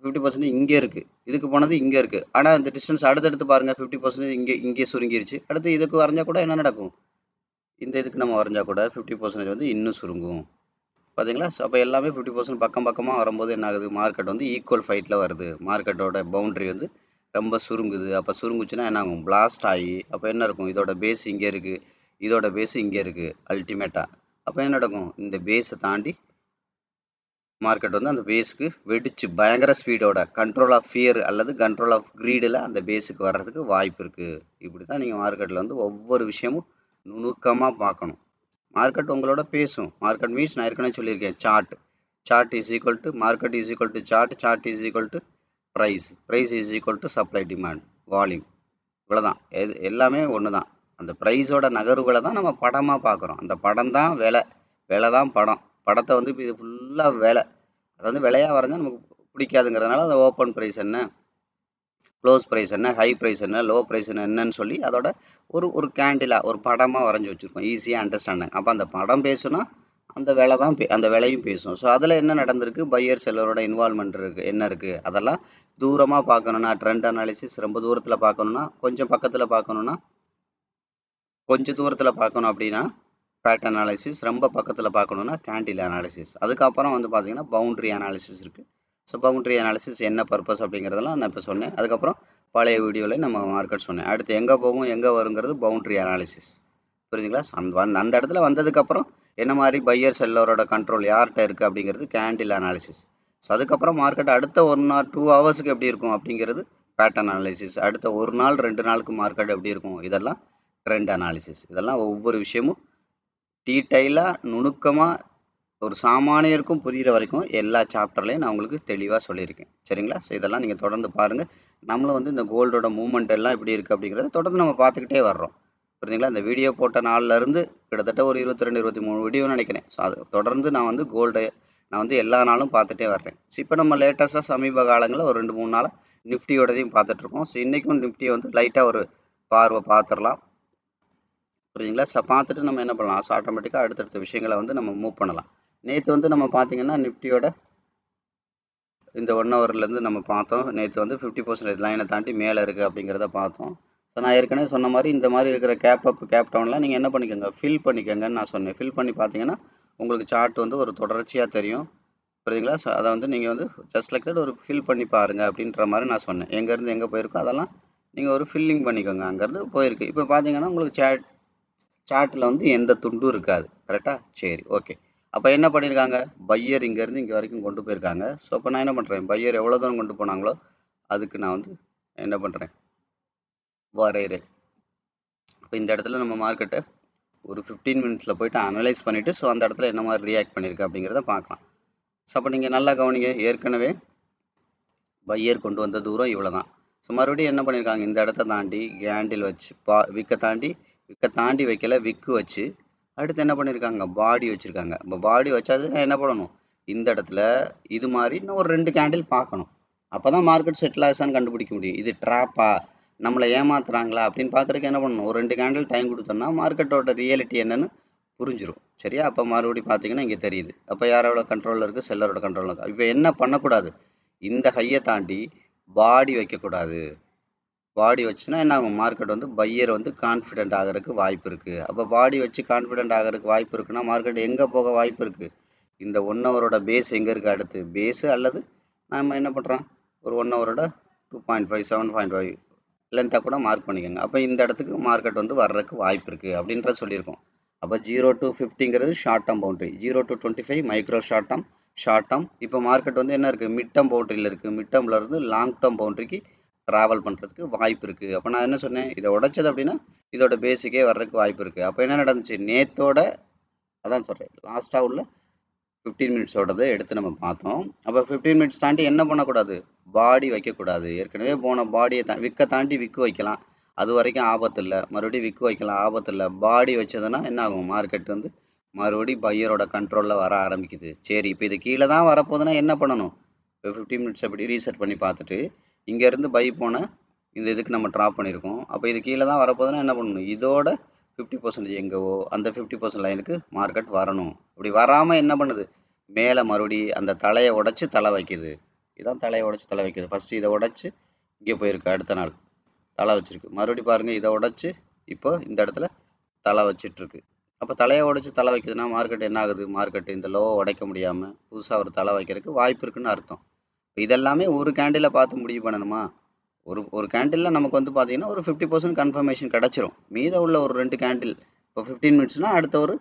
50% இங்கே இருக்குது, இதுக்கு போனது இங்கே இருக்குது. ஆனால் இந்த டிஸ்டன்ஸ் அடுத்தடுத்து பாருங்கள், 50% இங்கே சுருங்கிருச்சு. அடுத்து இதுக்கு வரைஞ்சா கூட என்ன நடக்கும், இந்த இதுக்கு நம்ம வரைஞ்சா கூட 50% வந்து இன்னும் சுருங்கும். பார்த்தீங்களா. ஸோ அப்போ எல்லாமே 50% பக்கமாக வரும்போது என்ன ஆகுது, மார்க்கெட் வந்து ஈக்குவல் ஃபைட்டில் வருது, மார்க்கெட்டோட பவுண்ட்ரி வந்து ரொம்ப சுருங்குது. அப்போ சுருங்குச்சுன்னா என்ன ஆகும், பிளாஸ்ட் ஆகி அப்போ என்ன இருக்கும், இதோட பேஸ் இங்கே இருக்குது, இதோட பேஸ் இங்கே இருக்குது அல்டிமேட்டாக. அப்போ என்ன நடக்கும், இந்த பேஸை தாண்டி மார்க்கெட் வந்து அந்த பேஸுக்கு வெடிச்சு பயங்கர ஸ்பீடோட கண்ட்ரோல் ஆஃப் ஃபியர் அல்லது கண்ட்ரோல் ஆஃப் க்ரீடில் அந்த பேஸுக்கு வர்றதுக்கு வாய்ப்பு இருக்குது. இப்படி தான் நீங்கள் மார்க்கெட்டில் வந்து ஒவ்வொரு விஷயமும் நுணுக்கமாக பார்க்கணும். மார்க்கெட் உங்களோட பேசும். மார்க்கெட் மீன்ஸ் நான் ஏற்கனவே சொல்லியிருக்கேன், chart is equal to market is equal to chart is equal to price is equal to supply demand volume. இவ்வளோதான், எல்லாமே ஒன்று தான். அந்த ப்ரைஸோட நகர்வுகளை தான் நம்ம படமாக பார்க்குறோம். அந்த படம் தான் விலை தான் படம். படத்தை வந்து இப்போ இது ஃபுல்லாக விலை, அதை வந்து விலையாக வரைஞ்சால் நமக்கு பிடிக்காதுங்கிறதுனால அந்த ஓப்பன் ப்ரைஸ் என்ன, க்ளோஸ் ப்ரைஸ் என்ன, ஹை ப்ரைஸ் என்ன, லோ ப்ரைஸ் என்னன்னு சொல்லி அதோட ஒரு கேண்டிலாக ஒரு படமாக வரைஞ்சி வச்சுருக்கோம், ஈஸியாக அண்டர்ஸ்டாண்டிங். அப்போ அந்த படம் பேசுனா அந்த விலை தான் அந்த விலையும் பேசும். ஸோ அதில் என்ன நடந்திருக்கு, பையர் செல்லரோட இன்வால்மெண்ட் இருக்குது என்ன இருக்குது, அதெல்லாம் தூரமாக பார்க்கணுன்னா ட்ரெண்ட் அனாலிசிஸ், ரொம்ப தூரத்தில் பார்க்கணுன்னா கொஞ்சம் பக்கத்தில் பார்க்கணுன்னா கொஞ்சம் தூரத்தில் பார்க்கணும் அப்படின்னா பேட்டர்ன் அனாலிசிஸ், ரொம்ப பக்கத்தில் பார்க்கணுன்னா கேண்டில் அனாலிசிஸ். அதுக்கப்புறம் வந்து பார்த்தீங்கன்னா பவுண்ட்ரி அனாலிசிஸ் இருக்குது. ஸோ பவுண்ட்ரி அனாலிசிஸ் என்ன பர்பஸ் அப்படிங்கிறதெல்லாம் நான் இப்போ சொன்னேன். அதுக்கப்புறம் பழைய வீடியோவில் நம்ம மார்க்கெட் சொன்னேன். அடுத்து எங்கே போகும் எங்கே வருங்கிறது பவுண்ட்ரி அனாலிசிஸ், புரியுதுங்களா. அந்த இடத்துல வந்ததுக்கப்புறம் என்ன மாதிரி பையர் செல்லரோட கண்ட்ரோல் யார்கிட்ட இருக்குது அப்படிங்கிறது கேண்டில் அனாலிசிஸ். ஸோ அதுக்கப்புறம் மார்க்கெட் அடுத்த 1 or 2 ஹவர்ஸுக்கு எப்படி இருக்கும் அப்படிங்கிறது பேட்டர்ன் அனாலிசிஸ். அடுத்த 1 நாள் 2 நாளுக்கு மார்க்கெட் எப்படி இருக்கும், இதெல்லாம் ட்ரெண்ட் அனாலிசிஸ். இதெல்லாம் ஒவ்வொரு விஷயமும் டீட்டெயிலாக நுணுக்கமாக ஒரு சாமானியருக்கும் புரிகிற வரைக்கும் எல்லா சாப்டர்லையும் நான் உங்களுக்கு தெளிவாக சொல்லியிருக்கேன், சரிங்களா. ஸோ இதெல்லாம் நீங்கள் தொடர்ந்து பாருங்கள். நம்மளும் வந்து இந்த கோல்டோட மூவ்மெண்ட் எல்லாம் எப்படி இருக்குது அப்படிங்கிறத தொடர்ந்து நம்ம பார்த்துக்கிட்டே வர்றோம், புரியுதுங்களா. இந்த வீடியோ போட்ட நாள்லேருந்து கிட்டத்தட்ட ஒரு 22 23 வீடியோன்னு நினைக்கிறேன். ஸோ அது தொடர்ந்து நான் வந்து கோல்டை நான் வந்து எல்லா நாளும் பார்த்துட்டே வர்றேன். ஸோ இப்போ நம்ம லேட்டஸ்ட்டாக சமீப காலங்களில் ஒரு 2 3 நாளாக நிஃப்டியோடதையும் பார்த்துட்ருக்கோம். ஸோ இன்றைக்கும் நிஃப்டியை வந்து லைட்டாக ஒரு பார்வை பார்த்துடலாம், புரியுதுங்களா. ஸோ பார்த்துட்டு நம்ம என்ன பண்ணலாம், ஸோ ஆட்டோமேட்டிக்காக அடுத்தடுத்த விஷயங்களை வந்து நம்ம மூவ் பண்ணலாம். நேற்று வந்து நம்ம பார்த்தீங்கன்னா நிஃப்டியோட இந்த 1 ஹவர்லேருந்து நம்ம பார்த்தோம். நேற்று வந்து 50% லைனை தாண்டி மேலே இருக்குது அப்படிங்கிறத பார்த்தோம். ஸோ நான் ஏற்கனவே சொன்ன மாதிரி இந்த மாதிரி இருக்கிற கேப் அப் கேப் டவுன்லாம் நீங்கள் என்ன பண்ணிக்கோங்க, ஃபில் பண்ணிக்கோங்கன்னு நான் சொன்னேன். ஃபில் பண்ணி பார்த்தீங்கன்னா உங்களுக்கு சார்ட் வந்து ஒரு தொடர்ச்சியாக தெரியும், புரியுதுங்களா. ஸோ அதை வந்து நீங்கள் வந்து ஜஸ்ட் லைக் தட் ஒரு ஃபில் பண்ணி பாருங்கள் அப்படின்ற மாதிரி நான் சொன்னேன். எங்கேருந்து எங்கே போயிருக்கோ அதெல்லாம் நீங்கள் ஒரு ஃபில்லிங் பண்ணிக்கோங்க, அங்கேருந்து போயிருக்கு. இப்போ பார்த்தீங்கன்னா உங்களுக்கு சார்ட்டில் வந்து எந்த துண்டும் இருக்காது, கரெக்டாக. சரி, ஓகே. அப்போ என்ன பண்ணியிருக்காங்க, பையர் இங்கேருந்து இங்கே வரைக்கும் கொண்டு போயிருக்காங்க. ஸோ அப்போ நான் என்ன பண்ணுறேன், பையர் எவ்வளோ தூரம் கொண்டு போனாங்களோ அதுக்கு நான் வந்து என்ன பண்ணுறேன், வரைகிறேன். இப்போ இந்த இடத்துல நம்ம மார்க்கெட்டை ஒரு 15 மினிட்ஸில் போய்ட்டு அனலைஸ் பண்ணிவிட்டு ஸோ அந்த இடத்துல என்ன மாதிரி ரியாக்ட் பண்ணியிருக்கு அப்படிங்கிறத பார்க்கலாம். ஸோ அப்போ நீங்கள் நல்லா கவனிங்க, ஏற்கனவே பையர் கொண்டு வந்த தூரம் இவ்வளோ தான். ஸோ ஸோ மறுபடியும் என்ன பண்ணியிருக்காங்க, இந்த இடத்த தாண்டி கேண்டில் வச்சு விக்கை தாண்டி வைக்கல, விக்கு வச்சு அடுத்து என்ன பண்ணியிருக்காங்க, பாடி வச்சுருக்காங்க. இப்போ பாடி வச்சாது நான் என்ன பண்ணணும், இந்த இடத்துல இது மாதிரி இன்னும் ஒரு 2 கேண்டில் பார்க்கணும். அப்போ தான் மார்க்கெட் செட்டில் ஆகுதான்னு கண்டுபிடிக்க முடியும். இது ட்ராப்பா, நம்மளை ஏமாத்துறாங்களா அப்படின்னு பார்க்குறதுக்கு என்ன பண்ணணும், ஒரு 2 கேண்டில் டைம் கொடுத்தோம்னா மார்க்கெட்டோட ரியாலிட்டி என்னன்னு புரிஞ்சிடும். சரியா? அப்போ மறுபடியும் பார்த்தீங்கன்னா இங்கே தெரியுது. அப்போ யாரோட கண்ட்ரோலில் இருக்குது, செல்லரோட கண்ட்ரோலில் இருக்குது. இப்போ என்ன பண்ணக்கூடாது, இந்த ஹையை தாண்டி பாடி வைக்கக்கூடாது. பாடி வச்சுன்னா என்ன ஆகும், மார்க்கெட் வந்து பையர் வந்து கான்ஃபிடென்ட் ஆகிறதுக்கு வாய்ப்பு இருக்குது. அப்போ பாடி வச்சு கான்ஃபிடென்ட் ஆகிறதுக்கு வாய்ப்பு இருக்குன்னா மார்க்கெட் எங்கே போக வாய்ப்பு இருக்குது, இந்த 1 ஹவரோட பேஸ் எங்கே இருக்குது, அடுத்து பேஸு அல்லது நம்ம என்ன பண்ணுறோம், ஒரு 1 ஹவரோட 2.5 7.5 லென்த்தாக கூட மார்க் பண்ணிக்கோங்க. அப்போ இந்த இடத்துக்கு மார்க்கெட் வந்து வர்றதுக்கு வாய்ப்பு இருக்குது அப்படின்ற சொல்லியிருக்கோம். அப்போ 0 to 50ங்கிறது short term boundary, 0 to 25 micro short term. இப்போ மார்க்கெட் வந்து என்ன இருக்குது, மிட் டேர்ம் பவுண்டரியில் இருக்குது. மிட் டேர்மில் இருந்து லாங் டேர்ம் பவுண்டரிக்கு ட்ராவல் பண்ணுறதுக்கு வாய்ப்பு இருக்குது. அப்போ நான் என்ன சொன்னேன், இதை உடைச்சது அப்படின்னா இதோட பேஸிக்கே வர்றதுக்கு வாய்ப்பு இருக்குது. அப்போ என்ன நடந்துச்சு, நேத்தோட அதான் சொல்கிறேன், லாஸ்ட்டாக உள்ள 15 மினிட்ஸோடதை எடுத்து நம்ம பார்த்தோம். அப்போ 15 மினிட்ஸ் தாண்டி என்ன பண்ணக்கூடாது, பாடி வைக்கக்கூடாது. ஏற்கனவே போன பாடியை விக்கை தாண்டி விக்கு வைக்கலாம், அது வரைக்கும் ஆபத்து இல்லை. மறுபடியும் விக்கு வைக்கலாம், ஆபத்து இல்லை. பாடி வச்சதுன்னா என்ன ஆகும், மார்க்கெட் வந்து மறுபடியும் பையரோட கண்ட்ரோலில் வர ஆரம்பிக்குது. சரி, இப்போ இது கீழே தான் வரப்போகுதுன்னா என்ன பண்ணணும், இப்போ 15 மினிட்ஸ் அப்படி ரீசெட் பண்ணி பார்த்துட்டு இங்கேருந்து பை போன இந்த இதுக்கு நம்ம ட்ராப் பண்ணியிருக்கோம். அப்போ இது கீழே தான் வரப்போகுதுன்னா என்ன பண்ணணும், இதோட 50% எங்கவோ அந்த 50% லைனுக்கு மார்க்கெட் வரணும். அப்படி வராமல் என்ன பண்ணுது, மேலே மறுபடி அந்த தலையை உடச்சி தலை வைக்குது. இதான் தலையை உடச்சி தலை வைக்குது. ஃபஸ்ட்டு இதை உடச்சி இங்கே போயிருக்கு, அடுத்த நாள் தலை வச்சிருக்கு. மறுபடி பாருங்கள், இதை உடச்சி இப்போ இந்த இடத்துல தலை வச்சிட்ருக்கு. அப்போ தலையை உடச்சி தலை வைக்குதுன்னா மார்க்கெட் என்ன ஆகுது, மார்க்கெட் இந்த லோவை உடைக்க முடியாமல் புதுசாக ஒரு தலை வைக்கிறதுக்கு வாய்ப்பு இருக்குன்னு அர்த்தம். இதெல்லாமே ஒரு கேண்டிலை பார்த்து முடிவு பண்ணணுமா, ஒரு கேண்டிலில் நமக்கு வந்து பார்த்தீங்கன்னா ஒரு 50% கன்ஃபர்மேஷன் கிடச்சிரும். மீத உள்ள ஒரு 2 கேண்டில், இப்போ 15 மினிட்ஸ்னால் அடுத்த ஒரு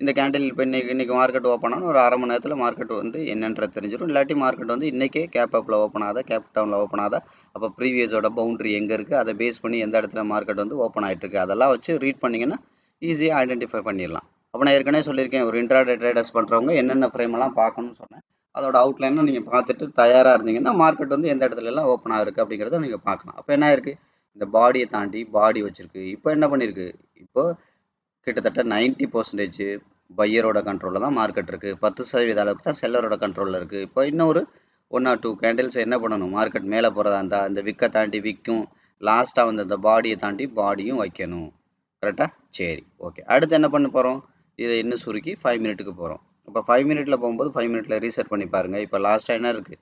இந்த கேண்டில் இப்போ இன்றைக்கி மார்க்கெட் ஓப்பன் ஆனால் ஒரு அரை மணி நேரத்தில் மார்க்கெட் வந்து என்னன்றது தெரிஞ்சிடும். இல்லாட்டி மார்க்கெட் வந்து இன்றைக்கே கேப் அப்பில் ஓப்பன் ஆகுதா, கேப் டவுனில் ஓப்பன் ஆகுதா, அப்போ ப்ரீவியஸோட பவுண்ட்ரி எங்கே இருக்குது, அதை பேஸ் பண்ணி எந்த இடத்துல மார்க்கெட் வந்து ஓப்பன் ஆகிட்டுருக்கு, அதெல்லாம் வச்சு ரீட் பண்ணிங்கன்னா ஈஸியாக ஐடென்டிஃபை பண்ணிடலாம். அப்போ நான் ஏற்கனவே சொல்லியிருக்கேன், ஒரு இன்ட்ராடே ட்ரேடர்ஸ் பண்ணுறவங்க என்னென்ன ஃப்ரேமெல்லாம் பார்க்கணும்னு சொன்னேன். அதோட அவுட்லைனை நீங்கள் பார்த்துட்டு தயாராக இருந்தீங்கன்னா மார்க்கெட் வந்து எந்த இடத்துல எல்லாம் ஓப்பன் ஆகிருக்கு அப்படிங்கிறத நீங்கள் பார்க்கலாம். அப்போ என்ன இருக்குது, இந்த பாடியை தாண்டி பாடி வச்சுருக்கு. இப்போ என்ன பண்ணியிருக்கு, இப்போ கிட்டத்தட்ட 90% பையரோட கண்ட்ரோலில் தான் மார்க்கெட் இருக்குது. 10% அளவுக்கு தான் செல்லரோட கண்ட்ரோலில் இருக்குது. இப்போ இன்னொரு 1 or 2 கேண்டில்ஸ் என்ன பண்ணணும், மார்க்கெட் மேலே போகிறதா இருந்தால் அந்த விக்கை தாண்டி விற்கும், லாஸ்ட்டாக வந்து அந்த பாடியை தாண்டி பாடியும் வைக்கணும். கரெக்டாக? சரி, ஓகே. அடுத்து என்ன பண்ண போகிறோம், இதை இன்னும் சுருக்கி 5 மினிட்டுக்கு போகிறோம். இப்போ 5 மினிட்டில் போகும்போது 5 மினிட்டில் ரீசெட் பண்ணி பாருங்கள். இப்போ லாஸ்ட்டாக என்ன இருக்குது,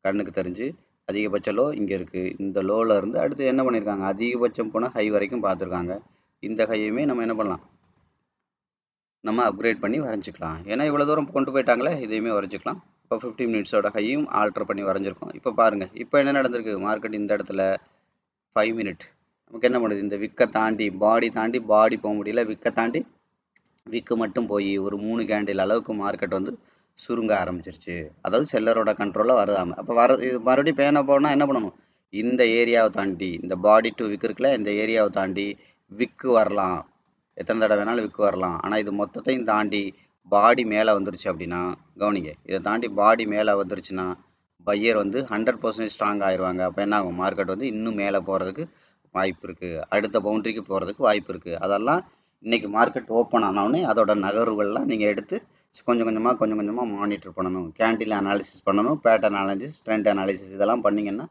கண்ணுக்கு தெரிஞ்சு அதிகபட்ச லோ இங்கே இருக்குது. இந்த லோவில் இருந்து அடுத்து என்ன பண்ணியிருக்காங்க, அதிகபட்சம் போனால் ஹை வரைக்கும் பார்த்துருக்காங்க. இந்த ஹையுமே நம்ம என்ன பண்ணலாம், நம்ம அப்கிரேட் பண்ணி வரைஞ்சிக்கலாம். ஏன்னா இவ்வளோ தூரம் கொண்டு போயிட்டாங்களே, இதையுமே வரைஞ்சிக்கலாம். இப்போ 15 மினிட்ஸோட ஹையும் ஆல்ட்ரு பண்ணி வரைஞ்சிருக்கோம். இப்போ பாருங்கள், இப்போ என்ன நடந்திருக்கு, மார்க்கெட் இந்த இடத்துல 5 மினிட் நமக்கு என்ன பண்ணுது, இந்த விக்கை தாண்டி பாடி போக முடியல, விக்கை தாண்டி விக்கு மட்டும் போய் ஒரு 3 கேண்டில் அளவுக்கு மார்க்கெட் வந்து சுருங்க ஆரம்பிச்சிருச்சு. அதாவது செல்லரோட கண்ட்ரோலில் வருதாமல். அப்போ இது மறுபடியும் பேன போனால் என்ன பண்ணணும், இந்த ஏரியாவை தாண்டி இந்த பாடி டு விக்கு இருக்குல்ல, இந்த ஏரியாவை தாண்டி விக்கு வரலாம், எத்தனை தடவை வேணாலும் விக்கு வரலாம். ஆனால் இது மொத்தத்தையும் தாண்டி பாடி மேலே வந்துருச்சு அப்படின்னா கவனிங்க, இதை தாண்டி பாடி மேலே வந்துருச்சுன்னா பையர் வந்து 100% ஸ்ட்ராங் ஆயிடுவாங்க. அப்போ என்ன ஆகும், மார்க்கெட் வந்து இன்னும் மேலே போகிறதுக்கு வாய்ப்பு இருக்குது, அடுத்த பவுண்டரிக்கு போகிறதுக்கு வாய்ப்பு இருக்குது. அதெல்லாம் இன்றைக்கி மார்க்கெட் ஓப்பன் ஆனவுடனே அதோட நகர்வுகள்லாம் நீங்கள் எடுத்து கொஞ்சம் கொஞ்சமாக மானிட்டர் பண்ணணும். கேண்டில் அனாலிசிஸ் பண்ணணும், பேட்டர்ன் அனாலிசிஸ், ட்ரெண்ட் அனாலிசிஸ், இதெல்லாம் பண்ணிங்கன்னா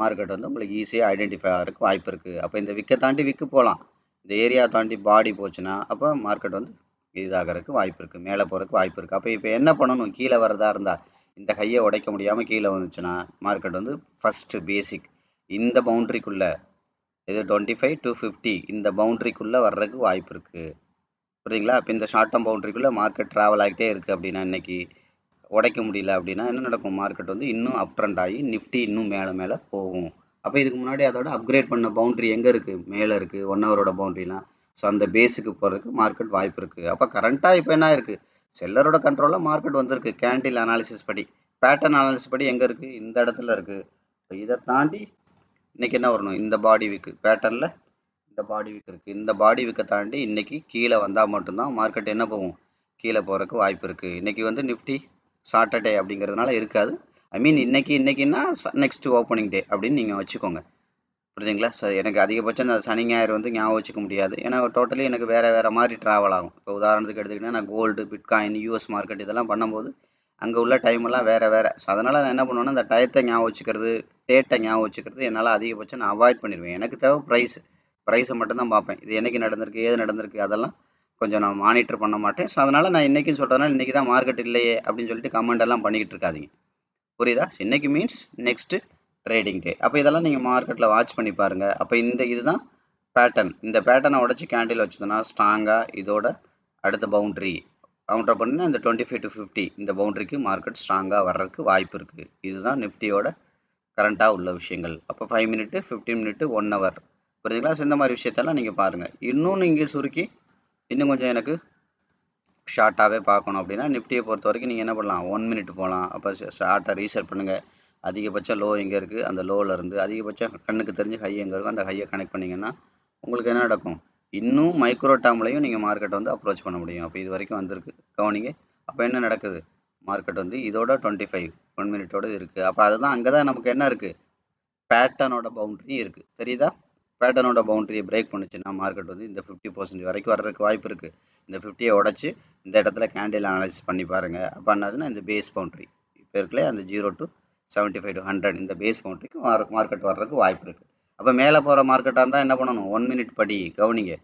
மார்க்கெட் வந்து உங்களுக்கு ஈஸியாக ஐடென்டிஃபை ஆகிறதுக்கு வாய்ப்பு இருக்குது. அப்போ இந்த விக்கை தாண்டி விக்கு போகலாம், இந்த ஏரியா தாண்டி பாடி போச்சுன்னா அப்போ மார்க்கெட் வந்து இதாகிறதுக்கு வாய்ப்பு இருக்குது, மேலே போகிறதுக்கு வாய்ப்பு இருக்குது. அப்போ இப்போ என்ன பண்ணணும், கீழே வரதா இருந்தால் இந்த ஹையை உடைக்க முடியாமல் கீழே வந்துச்சுன்னா மார்க்கெட் வந்து ஃபஸ்ட்டு பேசிக் இந்த பவுண்ட்ரிக்குள்ளே, இது 25 to 50 இந்த பவுண்ட்ரிக்குள்ளே வர்றதுக்கு வாய்ப்பு இருக்குது. புரியுதுங்களா? இப்போ இந்த ஷார்ட் டேர்ம் பவுண்ட்ரிக்குள்ளே மார்க்கெட் ட்ராவல் ஆகிட்டே இருக்குது அப்படின்னா இன்றைக்கி உடைக்க முடியல அப்படின்னா என்ன நடக்கும், மார்க்கெட் வந்து இன்னும் அப் ட்ரெண்ட் ஆகி நிஃப்டி இன்னும் மேலே போகும். அப்போ இதுக்கு முன்னாடி அதோட அப்கிரேட் பண்ண பவுண்ட்ரி எங்கே இருக்குது, மேலே இருக்குது, 1 ஹவரோட பவுண்ட்ரிலாம். ஸோ அந்த பேஸுக்கு போகிறதுக்கு மார்க்கெட் வாய்ப்பு இருக்குது. அப்போ கரண்ட்டாக இப்போ என்ன இருக்குது, செல்லரோட கண்ட்ரோலில் மார்க்கெட் வந்திருக்கு. கேண்டில் அனாலிசிஸ் படி, பேட்டர்ன் அனாலிசிஸ் படி எங்கே இருக்குது, இந்த இடத்துல இருக்குது. இப்போ இதை தாண்டி இன்றைக்கி என்ன வரணும், இந்த பாடி விக்கு பேட்டர்னில் இந்த பாடி விக் இருக்குது, இந்த பாடி விக்கை தாண்டி இன்றைக்கி கீழே வந்தால் மட்டும்தான் மார்க்கெட் என்ன போகும், கீழே போகிறதுக்கு வாய்ப்பு இருக்குது. இன்றைக்கி வந்து நிஃப்டி சாட்டர்டே அப்படிங்கிறதுனால இருக்காது. ஐ மீன் இன்னைக்குன்னா நெக்ஸ்ட் ஓப்பனிங் டே அப்படின்னு நீங்கள் வச்சுக்கோங்க. புரியுதுங்களா? எனக்கு அதிகபட்சம் இந்த சனி, ஞாயிறு வந்து ஞாபகம் வச்சுக்க முடியாது. ஏன்னா டோட்டலி எனக்கு வேற மாரி ட்ராவல் ஆகும். இப்போ உதாரணத்துக்கு எடுத்துக்கிட்டீங்கன்னா, நான் கோல்டு, பிட்காயின், யுஎஸ் மார்க்கெட் இதெல்லாம் பண்ணும்போது, அங்க உள்ள டைம் எல்லாம் வேற. அதனால நான் என்ன பண்ணுவேன்னா, அந்த டயத்த ஞாபகம் வச்சுக்கிறது, டேட்ட ஞாபகம் வச்சுக்கிறது என்னால அதிகபட்சம் நான் அவாய்ட் பண்ணிருவேன். எனக்கு தேவை பிரைஸ். பிரைஸ மட்டும் தான் பார்ப்பேன். இது என்னைக்கு நடந்திருக்கு, ஏது நடந்திருக்கு அதெல்லாம் கொஞ்சம் நான் மானிட்டர் பண்ண மாட்டேன். அதனால நான் இன்னைக்குன்னு சொல்றதுனால, இன்னைக்கு தான் மார்க்கெட் இல்லையே அப்படின்னு சொல்லிட்டு கமெண்ட் எல்லாம் பண்ணிக்கிட்டு இருக்காதீங்க. புரியுதா? இன்னைக்கு மீன்ஸ் நெக்ஸ்ட் ட்ரேடிங் டே. அப்போ இதெல்லாம் நீங்கள் மார்க்கெட்டில் வாட்ச் பண்ணி பாருங்க. அப்போ இதுதான் பேட்டர்ன். இந்த பேட்டர்னை உடச்சி கேண்டில் வச்சதுன்னா ஸ்ட்ராங்காக இதோட அடுத்த பவுண்ட்ரி கவுண்டர் பண்ணினா இந்த 25 to 50 இந்த பவுண்டரிக்கு மார்க்கெட் ஸ்ட்ராங்காக வர்றதுக்கு வாய்ப்பு இருக்குது. இதுதான் நிஃப்டியோட கரண்ட்டாக உள்ள விஷயங்கள். அப்போ 5 மினிட்டு 15 மினிட்டு 1 ஹவர் புரியுதுங்களா? இந்த மாதிரி விஷயத்தெல்லாம் நீங்கள் பாருங்கள். இன்னும் நீங்கள் சுருக்கி இன்னும் கொஞ்சம் எனக்கு ஷார்ட்டாகவே பார்க்கணும் அப்படின்னா நிஃப்டியை பொறுத்த வரைக்கும் நீங்கள் என்ன பண்ணலாம், 1 மினிட் போகலாம். அப்போ ஷார்ட்டாக ரீசெட் பண்ணுங்கள். அதிகபட்சம் லோ எங்கே இருக்குது, அந்த லோவில் இருந்து அதிகபட்சம் கண்ணுக்கு தெரிஞ்சு ஹை எங்கே இருக்கும், அந்த ஹையை கனெக்ட் பண்ணிங்கன்னா உங்களுக்கு என்ன நடக்கும், இன்னும் மைக்ரோ டேர்ம்லையும் நீங்கள் மார்க்கெட்டை வந்து அப்ரோச் பண்ண முடியும். அப்போ இது வரைக்கும் வந்திருக்கு கவனிங்க. அப்போ என்ன நடக்குது, மார்க்கெட் வந்து இதோட 25 1 மினிட்டோட இருக்குது. அப்போ அதுதான் அங்கே தான் நமக்கு என்ன இருக்குது, பேட்டர்னோட பவுண்டரி இருக்குது. தெரியுதா? பேட்டர்னோட பவுண்டரியை பிரேக் பண்ணுச்சுன்னா மார்க்கெட் வந்து இந்த 50% வரைக்கும் வர்றதுக்கு வாய்ப்பு இருக்குது. இந்த 50யை உடச்சி இந்த இடத்துல கேண்டில் அனலைசிஸ் பண்ணி பாருங்கள். அப்போ என்னதுன்னா இந்த பேஸ் பவுண்டரி இப்போ இருக்குல்ல, அந்த 0 to 75 to 100 இந்த பேஸ் பவுண்டரிக்கு மார்க்கெட் வர்றதுக்கு வாய்ப்பு இருக்குது. அப்போ மேலே போகிற மார்க்கெட்டாக இருந்தால் என்ன பண்ணணும், 1 மினிட் படி கவனிங்க.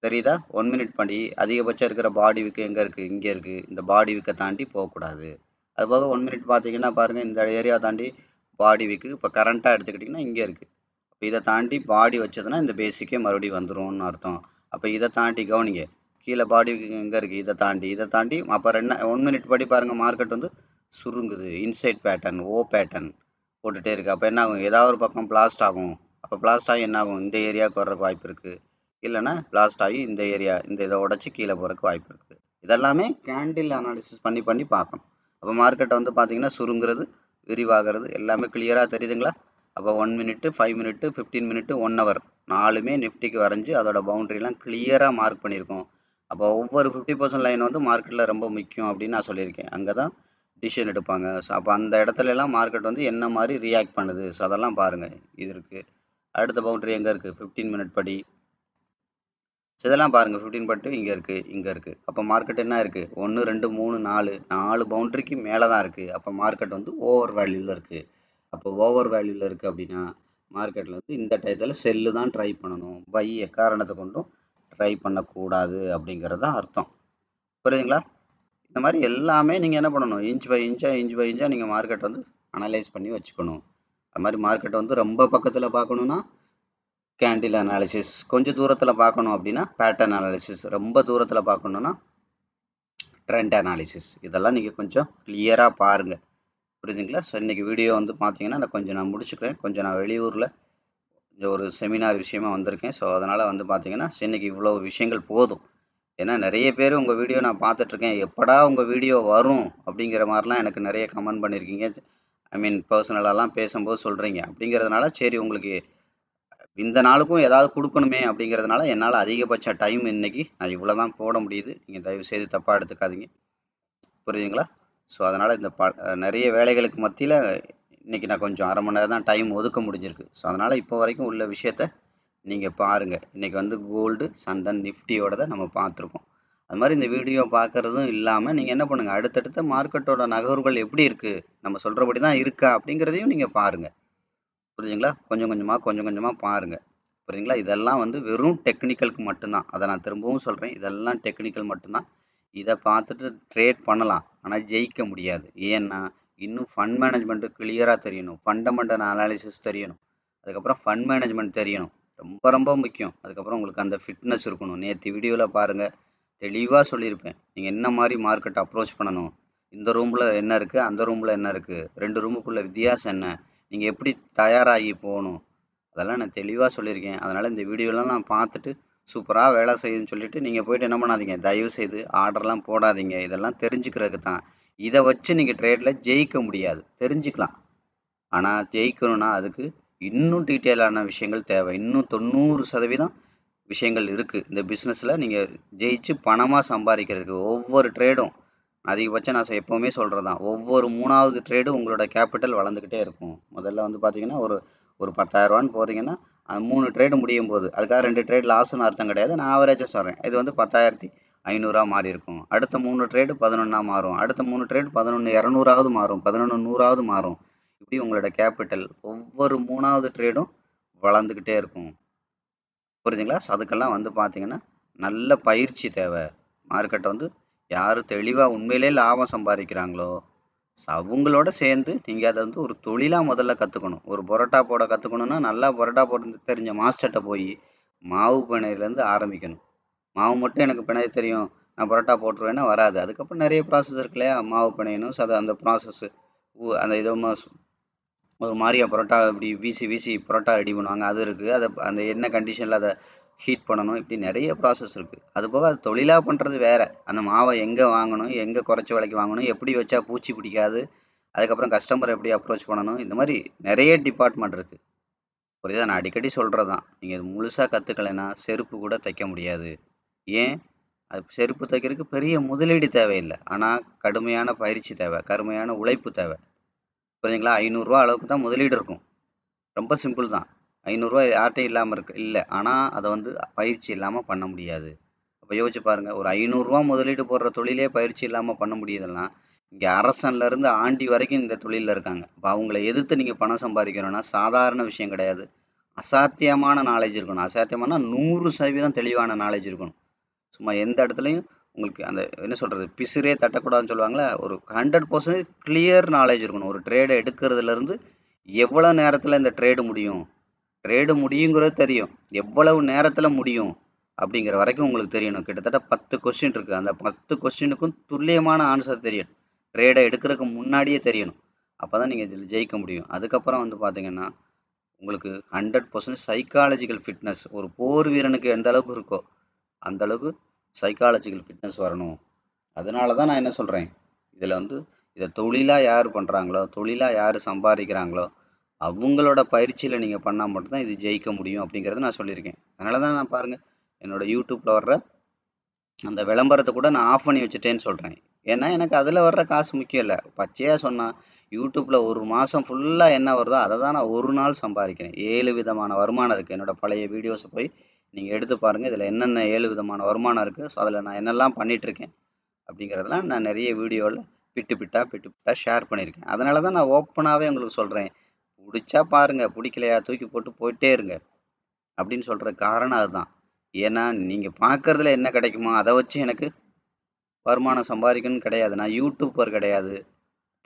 தெரியுதா? 1 மினிட் படி அதிகபட்சம் இருக்கிற பாடி விக்கு எங்கே இருக்குது, இங்கே இருக்குது. இந்த பாடி விக்கை தாண்டி போகக்கூடாது. அதுபோக 1 மினிட் பார்த்தீங்கன்னா பாருங்கள், இந்த ஏரியா தாண்டி பாடி விக்கு இப்போ கரண்ட்டாக எடுத்துக்கிட்டிங்கன்னா இங்கே இருக்குது. இப்போ இதை தாண்டி பாடி வச்சதுன்னா இந்த பேசிக்கே மறுபடியும் வந்துரும்னு அர்த்தம். அப்போ இதை தாண்டி கவனிங்க, கீழே பாடி எங்கே இருக்குது, இதை தாண்டி அப்போ 1 மினிட் படி பாருங்கள் மார்க்கெட் வந்து சுருங்குது. இன்சைட் பேட்டர்ன், ஓ பேட்டர்ன் போட்டுகிட்டே இருக்குது. அப்போ என்ன ஆகும், ஏதாவது ஒரு பக்கம் பிளாஸ்ட் ஆகும். அப்போ பிளாஸ்ட் ஆகி என்ன ஆகும், இந்த ஏரியாவுக்கு வர்றதுக்கு வாய்ப்பு இருக்குது. இல்லைன்னா பிளாஸ்ட் ஆகி இந்த ஏரியா இந்த இதை உடச்சி கீழே போகிறதுக்கு வாய்ப்பு இருக்குது. இதெல்லாமே கேண்டில் அனாலிசிஸ் பண்ணி பார்க்கணும். அப்போ மார்க்கெட்டை வந்து பார்த்தீங்கன்னா சுருங்குறது, விரிவாகிறது எல்லாமே கிளியராக தெரியுதுங்களா? அப்போ 1 மினிட்டு 5 மினிட்டு 15 மினிட்டு 1 ஹவர் நாலுமே நிஃப்டிக்கு வரைஞ்சி அதோட பவுண்டரிலாம் கிளியராக மார்க் பண்ணியிருக்கோம். அப்போ ஒவ்வொரு 50% லைன் வந்து மார்க்கெட்டில் ரொம்ப முக்கியம் அப்படின்னு நான் சொல்லியிருக்கேன். அங்கே தான் டிசிஷன் எடுப்பாங்க. ஸோ அப்போ அந்த இடத்துல எல்லாம் மார்க்கெட் வந்து என்ன மாதிரி ரியாக்ட் பண்ணுது, ஸோ அதெல்லாம் பாருங்கள். இது இருக்குது. அடுத்த பவுண்டரி எங்கே இருக்குது, 15 மினிட் படி. ஸோ இதெல்லாம் பாருங்கள், 15 பட்டு இங்கே இருக்குது. அப்போ மார்க்கெட் என்ன இருக்குது, 1 2 3 4 பவுண்டரிக்கு மேலே தான் இருக்குது. அப்போ மார்க்கெட் வந்து ஓவர் வேல்யூவில் இருக்குது. அப்போ ஓவர் வேல்யூவில் இருக்குது அப்படின்னா மார்க்கெட்டில் வந்து இந்த டயத்தில் செல்லு தான் ட்ரை பண்ணணும், பை எக்காரணத்தை கொண்டும் ட்ரை பண்ணக்கூடாது அப்படிங்கிறது தான் அர்த்தம். புரியுதுங்களா? இந்த மாதிரி எல்லாமே நீங்கள் என்ன பண்ணணும், இன்ச் பை இன்ச்சாக நீங்கள் மார்க்கெட் வந்து அனலைஸ் பண்ணி வச்சுக்கணும். அது மாதிரி மார்க்கெட் வந்து ரொம்ப பக்கத்தில் பார்க்கணுன்னா கேண்டில் அனாலிசிஸ், கொஞ்சம் தூரத்தில் பார்க்கணும் அப்படின்னா பேட்டர்ன் அனாலிசிஸ், ரொம்ப தூரத்தில் பார்க்கணுன்னா ட்ரெண்ட் அனாலிசிஸ். இதெல்லாம் நீங்கள் கொஞ்சம் கிளியராக பாருங்கள். புரியுதுங்களா? ஸோ இன்றைக்கி வீடியோ வந்து பார்த்தீங்கன்னா நான் முடிச்சுக்கிறேன். கொஞ்சம் நான் வெளியூரில் ஒரு செமினார் விஷயமா வந்திருக்கேன். ஸோ அதனால் வந்து பார்த்தீங்கன்னா இன்றைக்கி இவ்வளோ விஷயங்கள் போதும். ஏன்னா நிறைய பேர் உங்கள் வீடியோ நான் பார்த்துட்ருக்கேன், எப்படா உங்கள் வீடியோ வரும் அப்படிங்கிற மாதிரிலாம் எனக்கு நிறைய கமெண்ட் பண்ணியிருக்கீங்க. ஐ மீன் பர்சனலாலாம் பேசும்போது சொல்கிறீங்க. அப்படிங்கிறதுனால சரி உங்களுக்கு இந்த நாளுக்கும் ஏதாவது கொடுக்கணுமே அப்படிங்கிறதுனால என்னால் அதிகபட்ச டைம் இன்னைக்கு நான் இவ்வளோ தான் போட முடியுது. நீங்கள் தயவுசெய்து தப்பாக எடுத்துக்காதீங்க. புரியுதுங்களா? ஸோ அதனால் இந்த நிறைய வேலைகளுக்கு மத்தியில் இன்றைக்கி நான் கொஞ்சம் அரை மணி நேரம் தான் டைம் ஒதுக்க முடிஞ்சிருக்கு. ஸோ அதனால் இப்போ வரைக்கும் உள்ள விஷயத்த நீங்கள் பாருங்கள். இன்றைக்கி வந்து கோல்டு சந்தன் நிஃப்டியோட நம்ம பார்த்துருக்கோம். அது மாதிரி இந்த வீடியோ பார்க்குறதும் இல்லாமல் நீங்கள் என்ன பண்ணுங்கள், அடுத்தடுத்த மார்க்கெட்டோட நகர்வுகள் எப்படி இருக்குது, நம்ம சொல்கிறபடி தான் இருக்கா அப்படிங்கிறதையும் நீங்கள் பாருங்கள். புரியுதுங்களா? கொஞ்சம் கொஞ்சமாக பாருங்கள். புரியுதுங்களா? இதெல்லாம் வந்து வெறும் டெக்னிக்கலுக்கு மட்டும்தான். அதை நான் திரும்பவும் சொல்கிறேன், இதெல்லாம் டெக்னிக்கல் மட்டும்தான். இதை பார்த்துட்டு ட்ரேட் பண்ணலாம், ஆனால் ஜெயிக்க முடியாது. ஏன்னா இன்னும் ஃபண்ட் மேனேஜ்மெண்ட்டு கிளியராக தெரியணும், ஃபண்டமெண்டல் அனாலிசிஸ் தெரியணும், அதுக்கப்புறம் ஃபண்ட் மேனேஜ்மெண்ட் தெரியணும். ரொம்ப முக்கியம். அதுக்கப்புறம் உங்களுக்கு அந்த ஃபிட்னஸ் இருக்கணும். நேற்று வீடியோவில் பாருங்கள், தெளிவாக சொல்லியிருப்பேன். நீங்கள் என்ன மாதிரி மார்க்கெட் அப்ரோச் பண்ணணும், இந்த ரூமில் என்ன இருக்குது, அந்த ரூமில் என்ன இருக்குது, 2 ரூமுக்குள்ள வித்தியாசம் என்ன, நீங்கள் எப்படி தயாராகி போகணும், அதெல்லாம் நான் தெளிவாக சொல்லியிருக்கேன். அதனால் இந்த வீடியோலாம் நான் பார்த்துட்டு சூப்பராக வேலை செய்யுதுன்னு சொல்லிட்டு நீங்கள் போய்ட்டு என்ன பண்ணாதீங்க, தயவு செய்து ஆர்டர்லாம் போடாதீங்க. இதெல்லாம் தெரிஞ்சுக்கிறதுக்கு தான். இதை வச்சு நீங்கள் ட்ரேடில் ஜெயிக்க முடியாது, தெரிஞ்சுக்கலாம். ஆனால் ஜெயிக்கணும்னா அதுக்கு இன்னும் டீட்டெயிலான விஷயங்கள் தேவை. இன்னும் 90% விஷயங்கள் இருக்குது இந்த பிஸ்னஸில். நீங்கள் ஜெயிச்சு பணமாக சம்பாதிக்கிறதுக்கு ஒவ்வொரு ட்ரேடும் அதிகபட்சம் நான் எப்போவுமே சொல்கிறது தான், ஒவ்வொரு 3வது ட்ரேடும் உங்களோட கேபிட்டல் வளர்ந்துக்கிட்டே இருக்கும். முதல்ல வந்து பார்த்தீங்கன்னா ஒரு ஒரு 10,000 போகிறீங்கன்னா அது 3 ட்ரேடு முடியும் போது அதுக்காக 2 ட்ரேட் லாஸ்ன்னு அர்த்தம் கிடையாது. நான் ஆவரேஜாக சொல்கிறேன். இது வந்து 10,500 மாறி இருக்கும். அடுத்த 3 ட்ரேடு 11 மாறும். அடுத்த 3 ட்ரேடு 11,200 மாறும். 11,100 மாறும். இப்படி உங்களோட கேபிட்டல் ஒவ்வொரு 3வது ட்ரேடும் வளர்ந்துக்கிட்டே இருக்கும். புரியுதுங்களா? அதுக்கெல்லாம் வந்து பார்த்தீங்கன்னா நல்ல பயிற்சி தேவை. மார்க்கெட்டை வந்து யார் தெளிவாக உண்மையிலே லாபம் சம்பாதிக்கிறாங்களோ அவங்களோட சேர்ந்து நீங்கள் அதை வந்து ஒரு தொழிலாக முதல்ல கற்றுக்கணும். ஒரு பரோட்டா போட கற்றுக்கணுன்னா நல்லா பரோட்டா போட தெரிஞ்ச மாஸ்டர்கிட்ட போய் மாவு பிணையிலேருந்து ஆரம்பிக்கணும். மாவு மட்டும் எனக்கு பிணைய தெரியும், நான் பரோட்டா போட்டுருவேன்னா வராது. அதுக்கப்புறம் நிறைய ப்ராசஸ் இருக்கு இல்லையா? மாவு பிணையணும், அந்த ப்ராசஸ்ஸு அந்த இதை ஒரு மாதிரியா பரோட்டா இப்படி வீசி வீசி பரோட்டா ரெடி பண்ணுவாங்க, அது இருக்குது. அதை அந்த என்ன கண்டிஷனில் அதை ஹீட் பண்ணணும், இப்படி நிறைய ப்ராசஸ் இருக்குது. அதுபோக அது தொழிலாக பண்ணுறது வேறு. அந்த மாவை எங்கே வாங்கணும், எங்கே குறைச்ச விலைக்கு வாங்கணும், எப்படி வச்சா பூச்சி பிடிக்காது, அதுக்கப்புறம் கஸ்டமரை எப்படி அப்ரோச் பண்ணணும், இந்த மாதிரி நிறைய டிபார்ட்மெண்ட் இருக்குது. புரியுதா? நான் அடிக்கடி சொல்கிறது தான், நீங்கள் இது முழுசாக கற்றுக்கலைன்னா செருப்பு கூட தைக்க முடியாது. ஏன்? அது செருப்பு தைக்கிறதுக்கு பெரிய முதலீடு தேவையில்லை, ஆனால் கடுமையான பயிற்சி தேவை, கடுமையான உழைப்பு தேவை. புரியுதுங்களா? 500 அளவுக்கு தான் முதலீடு இருக்கும். ரொம்ப சிம்பிள் தான். 500 யார்கிட்டையும் இல்லாமல் இல்லை. ஆனால் அதை வந்து பயிற்சி இல்லாமல் பண்ண முடியாது. அப்போ யோசிச்சு பாருங்கள், ஒரு 500 முதலீடு போடுற தொழிலே பயிற்சி இல்லாமல் பண்ண முடியுதுன்னா இங்கே அரசன்லேருந்து ஆண்டி வரைக்கும் இந்த தொழிலில் இருக்காங்க. அப்போ அவங்கள எதிர்த்து நீங்கள் பணம் சம்பாதிக்கணும்னா சாதாரண விஷயம் கிடையாது. அசாத்தியமான நாலேஜ் இருக்கணும். அசாத்தியமான 100% தெளிவான நாலேஜ் இருக்கணும். சும்மா எந்த இடத்துலையும் உங்களுக்கு அந்த என்ன சொல்கிறது, பிசுரே தட்டக்கூடாதுன்னு சொல்லுவாங்களே, ஒரு 100% கிளியர் நாலேஜ் இருக்கணும். ஒரு ட்ரேடை எடுக்கிறதுலேருந்து எவ்வளோ நேரத்தில் இந்த ட்ரேடு முடியும், ட்ரேடு முடியுங்கிறது தெரியும், எவ்வளவு நேரத்தில் முடியும் அப்படிங்கிற வரைக்கும் உங்களுக்கு தெரியணும். கிட்டத்தட்ட 10 கொஸ்டின் இருக்குது. அந்த 10 கொஸ்டினுக்கும் துல்லியமான ஆன்சர் தெரியணும். ட்ரேடை எடுக்கிறதுக்கு முன்னாடியே தெரியணும். அப்போ தான் நீங்கள் இதில் ஜெயிக்க முடியும். அதுக்கப்புறம் வந்து பார்த்தீங்கன்னா உங்களுக்கு 100% சைக்காலஜிக்கல் ஃபிட்னஸ், ஒரு போர் வீரனுக்கு எந்த அளவுக்கு இருக்கோ அந்த அளவுக்கு சைக்காலஜிக்கல் ஃபிட்னஸ் வரணும். அதனால தான் நான் என்ன சொல்கிறேன், இதில் வந்து இதை தொழிலாக யார் பண்ணுறாங்களோ, தொழிலாக யார் சம்பாதிக்கிறாங்களோ அவங்களோட பயிற்சியில் நீங்கள் பண்ணால் மட்டும்தான் இது ஜெயிக்க முடியும் அப்படிங்கிறத நான் சொல்லியிருக்கேன். அதனால தான் நான் பாருங்கள், என்னோடய யூடியூப்பில் வர்ற அந்த விளம்பரத்தை கூட நான் ஆஃப் பண்ணி வச்சுட்டேன்னு சொல்கிறேன். ஏன்னா எனக்கு அதில் வர்ற காசு முக்கியம் இல்லை. பச்சையாக சொன்னால் யூடியூப்பில் ஒரு மாதம் ஃபுல்லாக என்ன வருதோ அதை தான் நான் ஒரு நாள் சம்பாதிக்கிறேன். 7 விதமான வருமானம் இருக்குது. என்னோடய பழைய வீடியோஸை போய் நீங்கள் எடுத்து பாருங்கள். இதில் என்னென்ன 7 விதமான வருமானம் இருக்குது, ஸோ அதில் நான் என்னெல்லாம் பண்ணிகிட்ருக்கேன் அப்படிங்கிறதெல்லாம் நான் நிறைய வீடியோவில் பிட்டு பிட்டாக ஷேர் பண்ணியிருக்கேன். அதனால தான் நான் ஓப்பனாகவே உங்களுக்கு சொல்கிறேன், பிடிச்சா பாருங்கள், பிடிக்கலையா தூக்கி போட்டு போயிட்டே இருங்க அப்படின்னு சொல்கிற காரணம் அதுதான். ஏன்னா நீங்கள் பார்க்குறதுல என்ன கிடைக்குமோ அதை வச்சு எனக்கு வருமானம் சம்பாதிக்கணும்னு கிடையாது. நான் யூடியூப்பர் கிடையாது.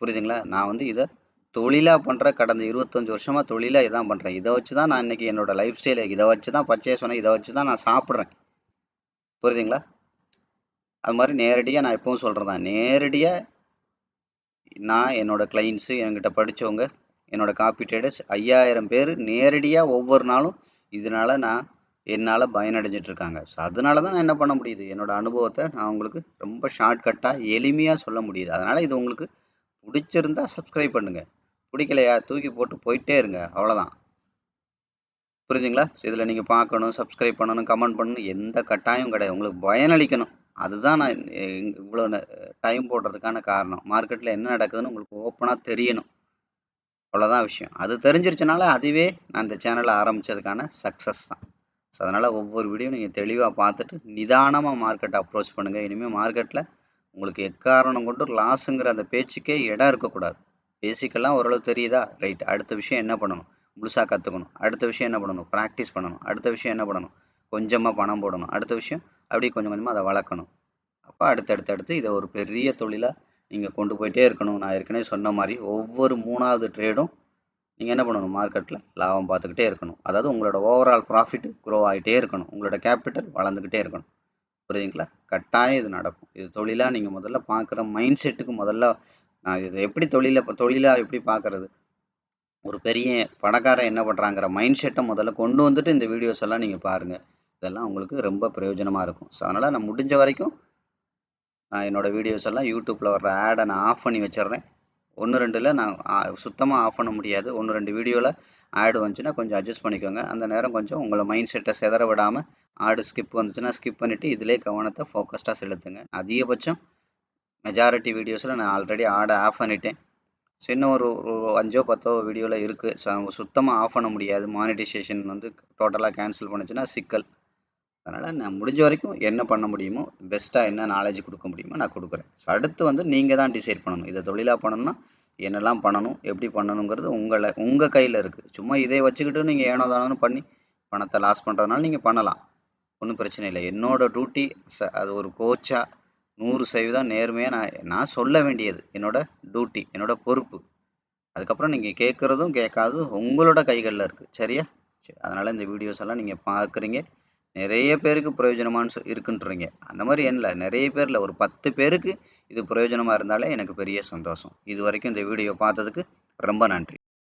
புரியுதுங்களா? நான் வந்து இதை தொழிலாக பண்ணுற, கடந்த 25 வருஷமாக தொழிலாக இதான் பண்ணுறேன். இதை வச்சு தான் நான் இன்றைக்கி என்னோடய லைஃப் ஸ்டைலை, இதை வச்சு தான் பச்சையாக சொன்னேன், இதை வச்சு தான் நான் சாப்பிட்றேன். புரியுதுங்களா? அது மாதிரி நேரடியாக நான் எப்பவும் சொல்கிறது தான், நேரடியாக நான் என்னோடய கிளைண்ட்ஸு, என்கிட்ட படித்தவங்க, என்னோடய காப்பி ட்ரேடர்ஸ் 5000 பேர் நேரடியாக ஒவ்வொரு நாளும் இதனால் என்னால் பயனடைஞ்சிட்ருக்காங்க. ஸோ அதனால தான் நான் என்ன பண்ண முடியுது, என்னோடய அனுபவத்தை நான் உங்களுக்கு ரொம்ப ஷார்ட்கட்டாக எளிமையாக சொல்ல முடியுது. அதனால் இது உங்களுக்கு பிடிச்சிருந்தா சப்ஸ்கிரைப் பண்ணுங்கள், பிடிக்கலையா தூக்கி போட்டு போயிட்டே இருங்க, அவ்வளோதான். புரியுதுங்களா? ஸோ இதில் நீங்கள் பார்க்கணும், சப்ஸ்கிரைப் பண்ணணும், கமெண்ட் பண்ணணும், எந்த கட்டாயம் கிடையாது. உங்களுக்கு பயனளிக்கணும். அதுதான் நான் இவ்வளோ டைம் போடுறதுக்கான காரணம். மார்க்கெட்டில் என்ன நடக்குதுன்னு உங்களுக்கு ஓப்பனாக தெரியணும், அவ்வளோதான் விஷயம். அது தெரிஞ்சிருச்சனால அதுவே நான் இந்த சேனலை ஆரம்பித்ததுக்கான சக்ஸஸ் தான். ஸோ அதனால் ஒவ்வொரு வீடியோ நீங்கள் தெளிவாக பார்த்துட்டு நிதானமாக மார்க்கெட்டை அப்ரோச் பண்ணுங்கள். இனிமேல் மார்க்கெட்டில் உங்களுக்கு எக்காரணம் கொண்டு லாஸுங்கிற அந்த பேச்சுக்கே இடம் இருக்கக்கூடாது. பேசிக்கெல்லாம் ஓரளவு தெரியுதா? ரைட். அடுத்த விஷயம் என்ன பண்ணணும்? முழுசாக கற்றுக்கணும். அடுத்த விஷயம் என்ன பண்ணணும்? ப்ராக்டிஸ் பண்ணணும். அடுத்த விஷயம் என்ன பண்ணணும்? கொஞ்சமாக பணம் போடணும். அடுத்த விஷயம் அப்படியே கொஞ்சம் கொஞ்சமாக அதை வளர்க்கணும். அப்போ அடுத்தடுத்து இதை ஒரு பெரிய தொழிலாக நீங்கள் கொண்டு போயிட்டே இருக்கணும். நான் ஏற்கனவே சொன்ன மாதிரி ஒவ்வொரு 3வது ட்ரேடும் நீங்கள் என்ன பண்ணணும்? மார்க்கெட்டில் லாபம் பார்த்துக்கிட்டே இருக்கணும். அதாவது உங்களோட ஓவரால் ப்ராஃபிட் க்ரோ ஆகிட்டே இருக்கணும். உங்களோட கேபிட்டல் வளர்ந்துக்கிட்டே இருக்கணும். புரியுதுங்களா? கட்டாயம் இது நடக்கும். இது தொழிலாக நீங்கள் முதல்ல பார்க்குற மைண்ட் செட்டுக்கு முதல்ல நான் இதை எப்படி தொழிலாக எப்படி பார்க்குறது, ஒரு பெரிய பணக்காரன் என்ன பண்ணுறாங்கிற மைண்ட் செட்டை முதல்ல கொண்டு வந்துட்டு இந்த வீடியோஸ் எல்லாம் நீங்கள் பாருங்கள். இதெல்லாம் உங்களுக்கு ரொம்ப பிரயோஜனமாக இருக்கும். ஸோ அதனால் நான் முடிஞ்ச வரைக்கும் நான் என்னோடய வீடியோஸ் எல்லாம் யூடியூப்பில் வர்ற ஆடை நான் ஆஃப் பண்ணி வச்சிடுறேன். 1-2ல் நான் சுத்தமாக ஆஃப் பண்ண முடியாது. 1-2 வீடியோவில் ஆடு வந்துச்சுன்னா கொஞ்சம் அட்ஜஸ்ட் பண்ணிக்கோங்க. அந்த நேரம் கொஞ்சம் உங்களை மைண்ட் செட்டை சிதற விடாமல் ஆடு ஸ்கிப் வந்துச்சுன்னா ஸ்கிப் பண்ணிவிட்டு இதிலே கவனத்தை ஃபோக்கஸ்டாக செலுத்துங்க. அதிகபட்சம் மெஜாரிட்டி வீடியோஸில் நான் ஆல்ரெடி ஆடை ஆஃப் பண்ணிட்டேன். ஸோ இன்னும் ஒரு ஒரு 5ஓ 10ஓ வீடியோவில் இருக்குது. ஸோ அவங்க சுத்தமாக ஆஃப் பண்ண முடியாது. மானிட்டைசேஷன் வந்து டோட்டலாக கேன்சல் பண்ணுச்சுன்னா சிக்கல். அதனால் நான் முடிஞ்ச வரைக்கும் என்ன பண்ண முடியுமோ பெஸ்ட்டாக என்ன நாலேஜ் கொடுக்க முடியுமோ நான் கொடுக்குறேன். ஸோ அடுத்து வந்து நீங்கள் தான் டிசைட் பண்ணணும். இதை தொழிலாக பண்ணணும்னா என்னெல்லாம் பண்ணணும், எப்படி பண்ணணுங்கிறது உங்கள் கையில் இருக்குது. சும்மா இதை வச்சுக்கிட்டு நீங்கள் ஏனோ தானோன்னு பண்ணி பணத்தை லாஸ் பண்ணுறதுனால நீங்கள் பண்ணலாம், ஒன்றும் பிரச்சனை இல்லை. என்னோட டியூட்டி அது ஒரு கோச்சாக 100% நேர்மையாக நான் சொல்ல வேண்டியது என்னோட டியூட்டி, என்னோட பொறுப்பு. அதுக்கப்புறம் நீங்கள் கேட்குறதும் கேட்காததும் உங்களோட கைகளில் இருக்குது. சரியா? சரி, அதனால் இந்த வீடியோஸ் எல்லாம் நீங்கள் பார்க்குறீங்க, நிறைய பேருக்கு பிரயோஜனமானு இருக்குன்றீங்க. அந்த மாதிரி என்ன நிறைய பேரில் ஒரு 10 பேருக்கு இது பிரயோஜனமாக இருந்தாலே எனக்கு பெரிய சந்தோஷம். இது வரைக்கும் இந்த வீடியோ பார்த்ததுக்கு ரொம்ப நன்றி.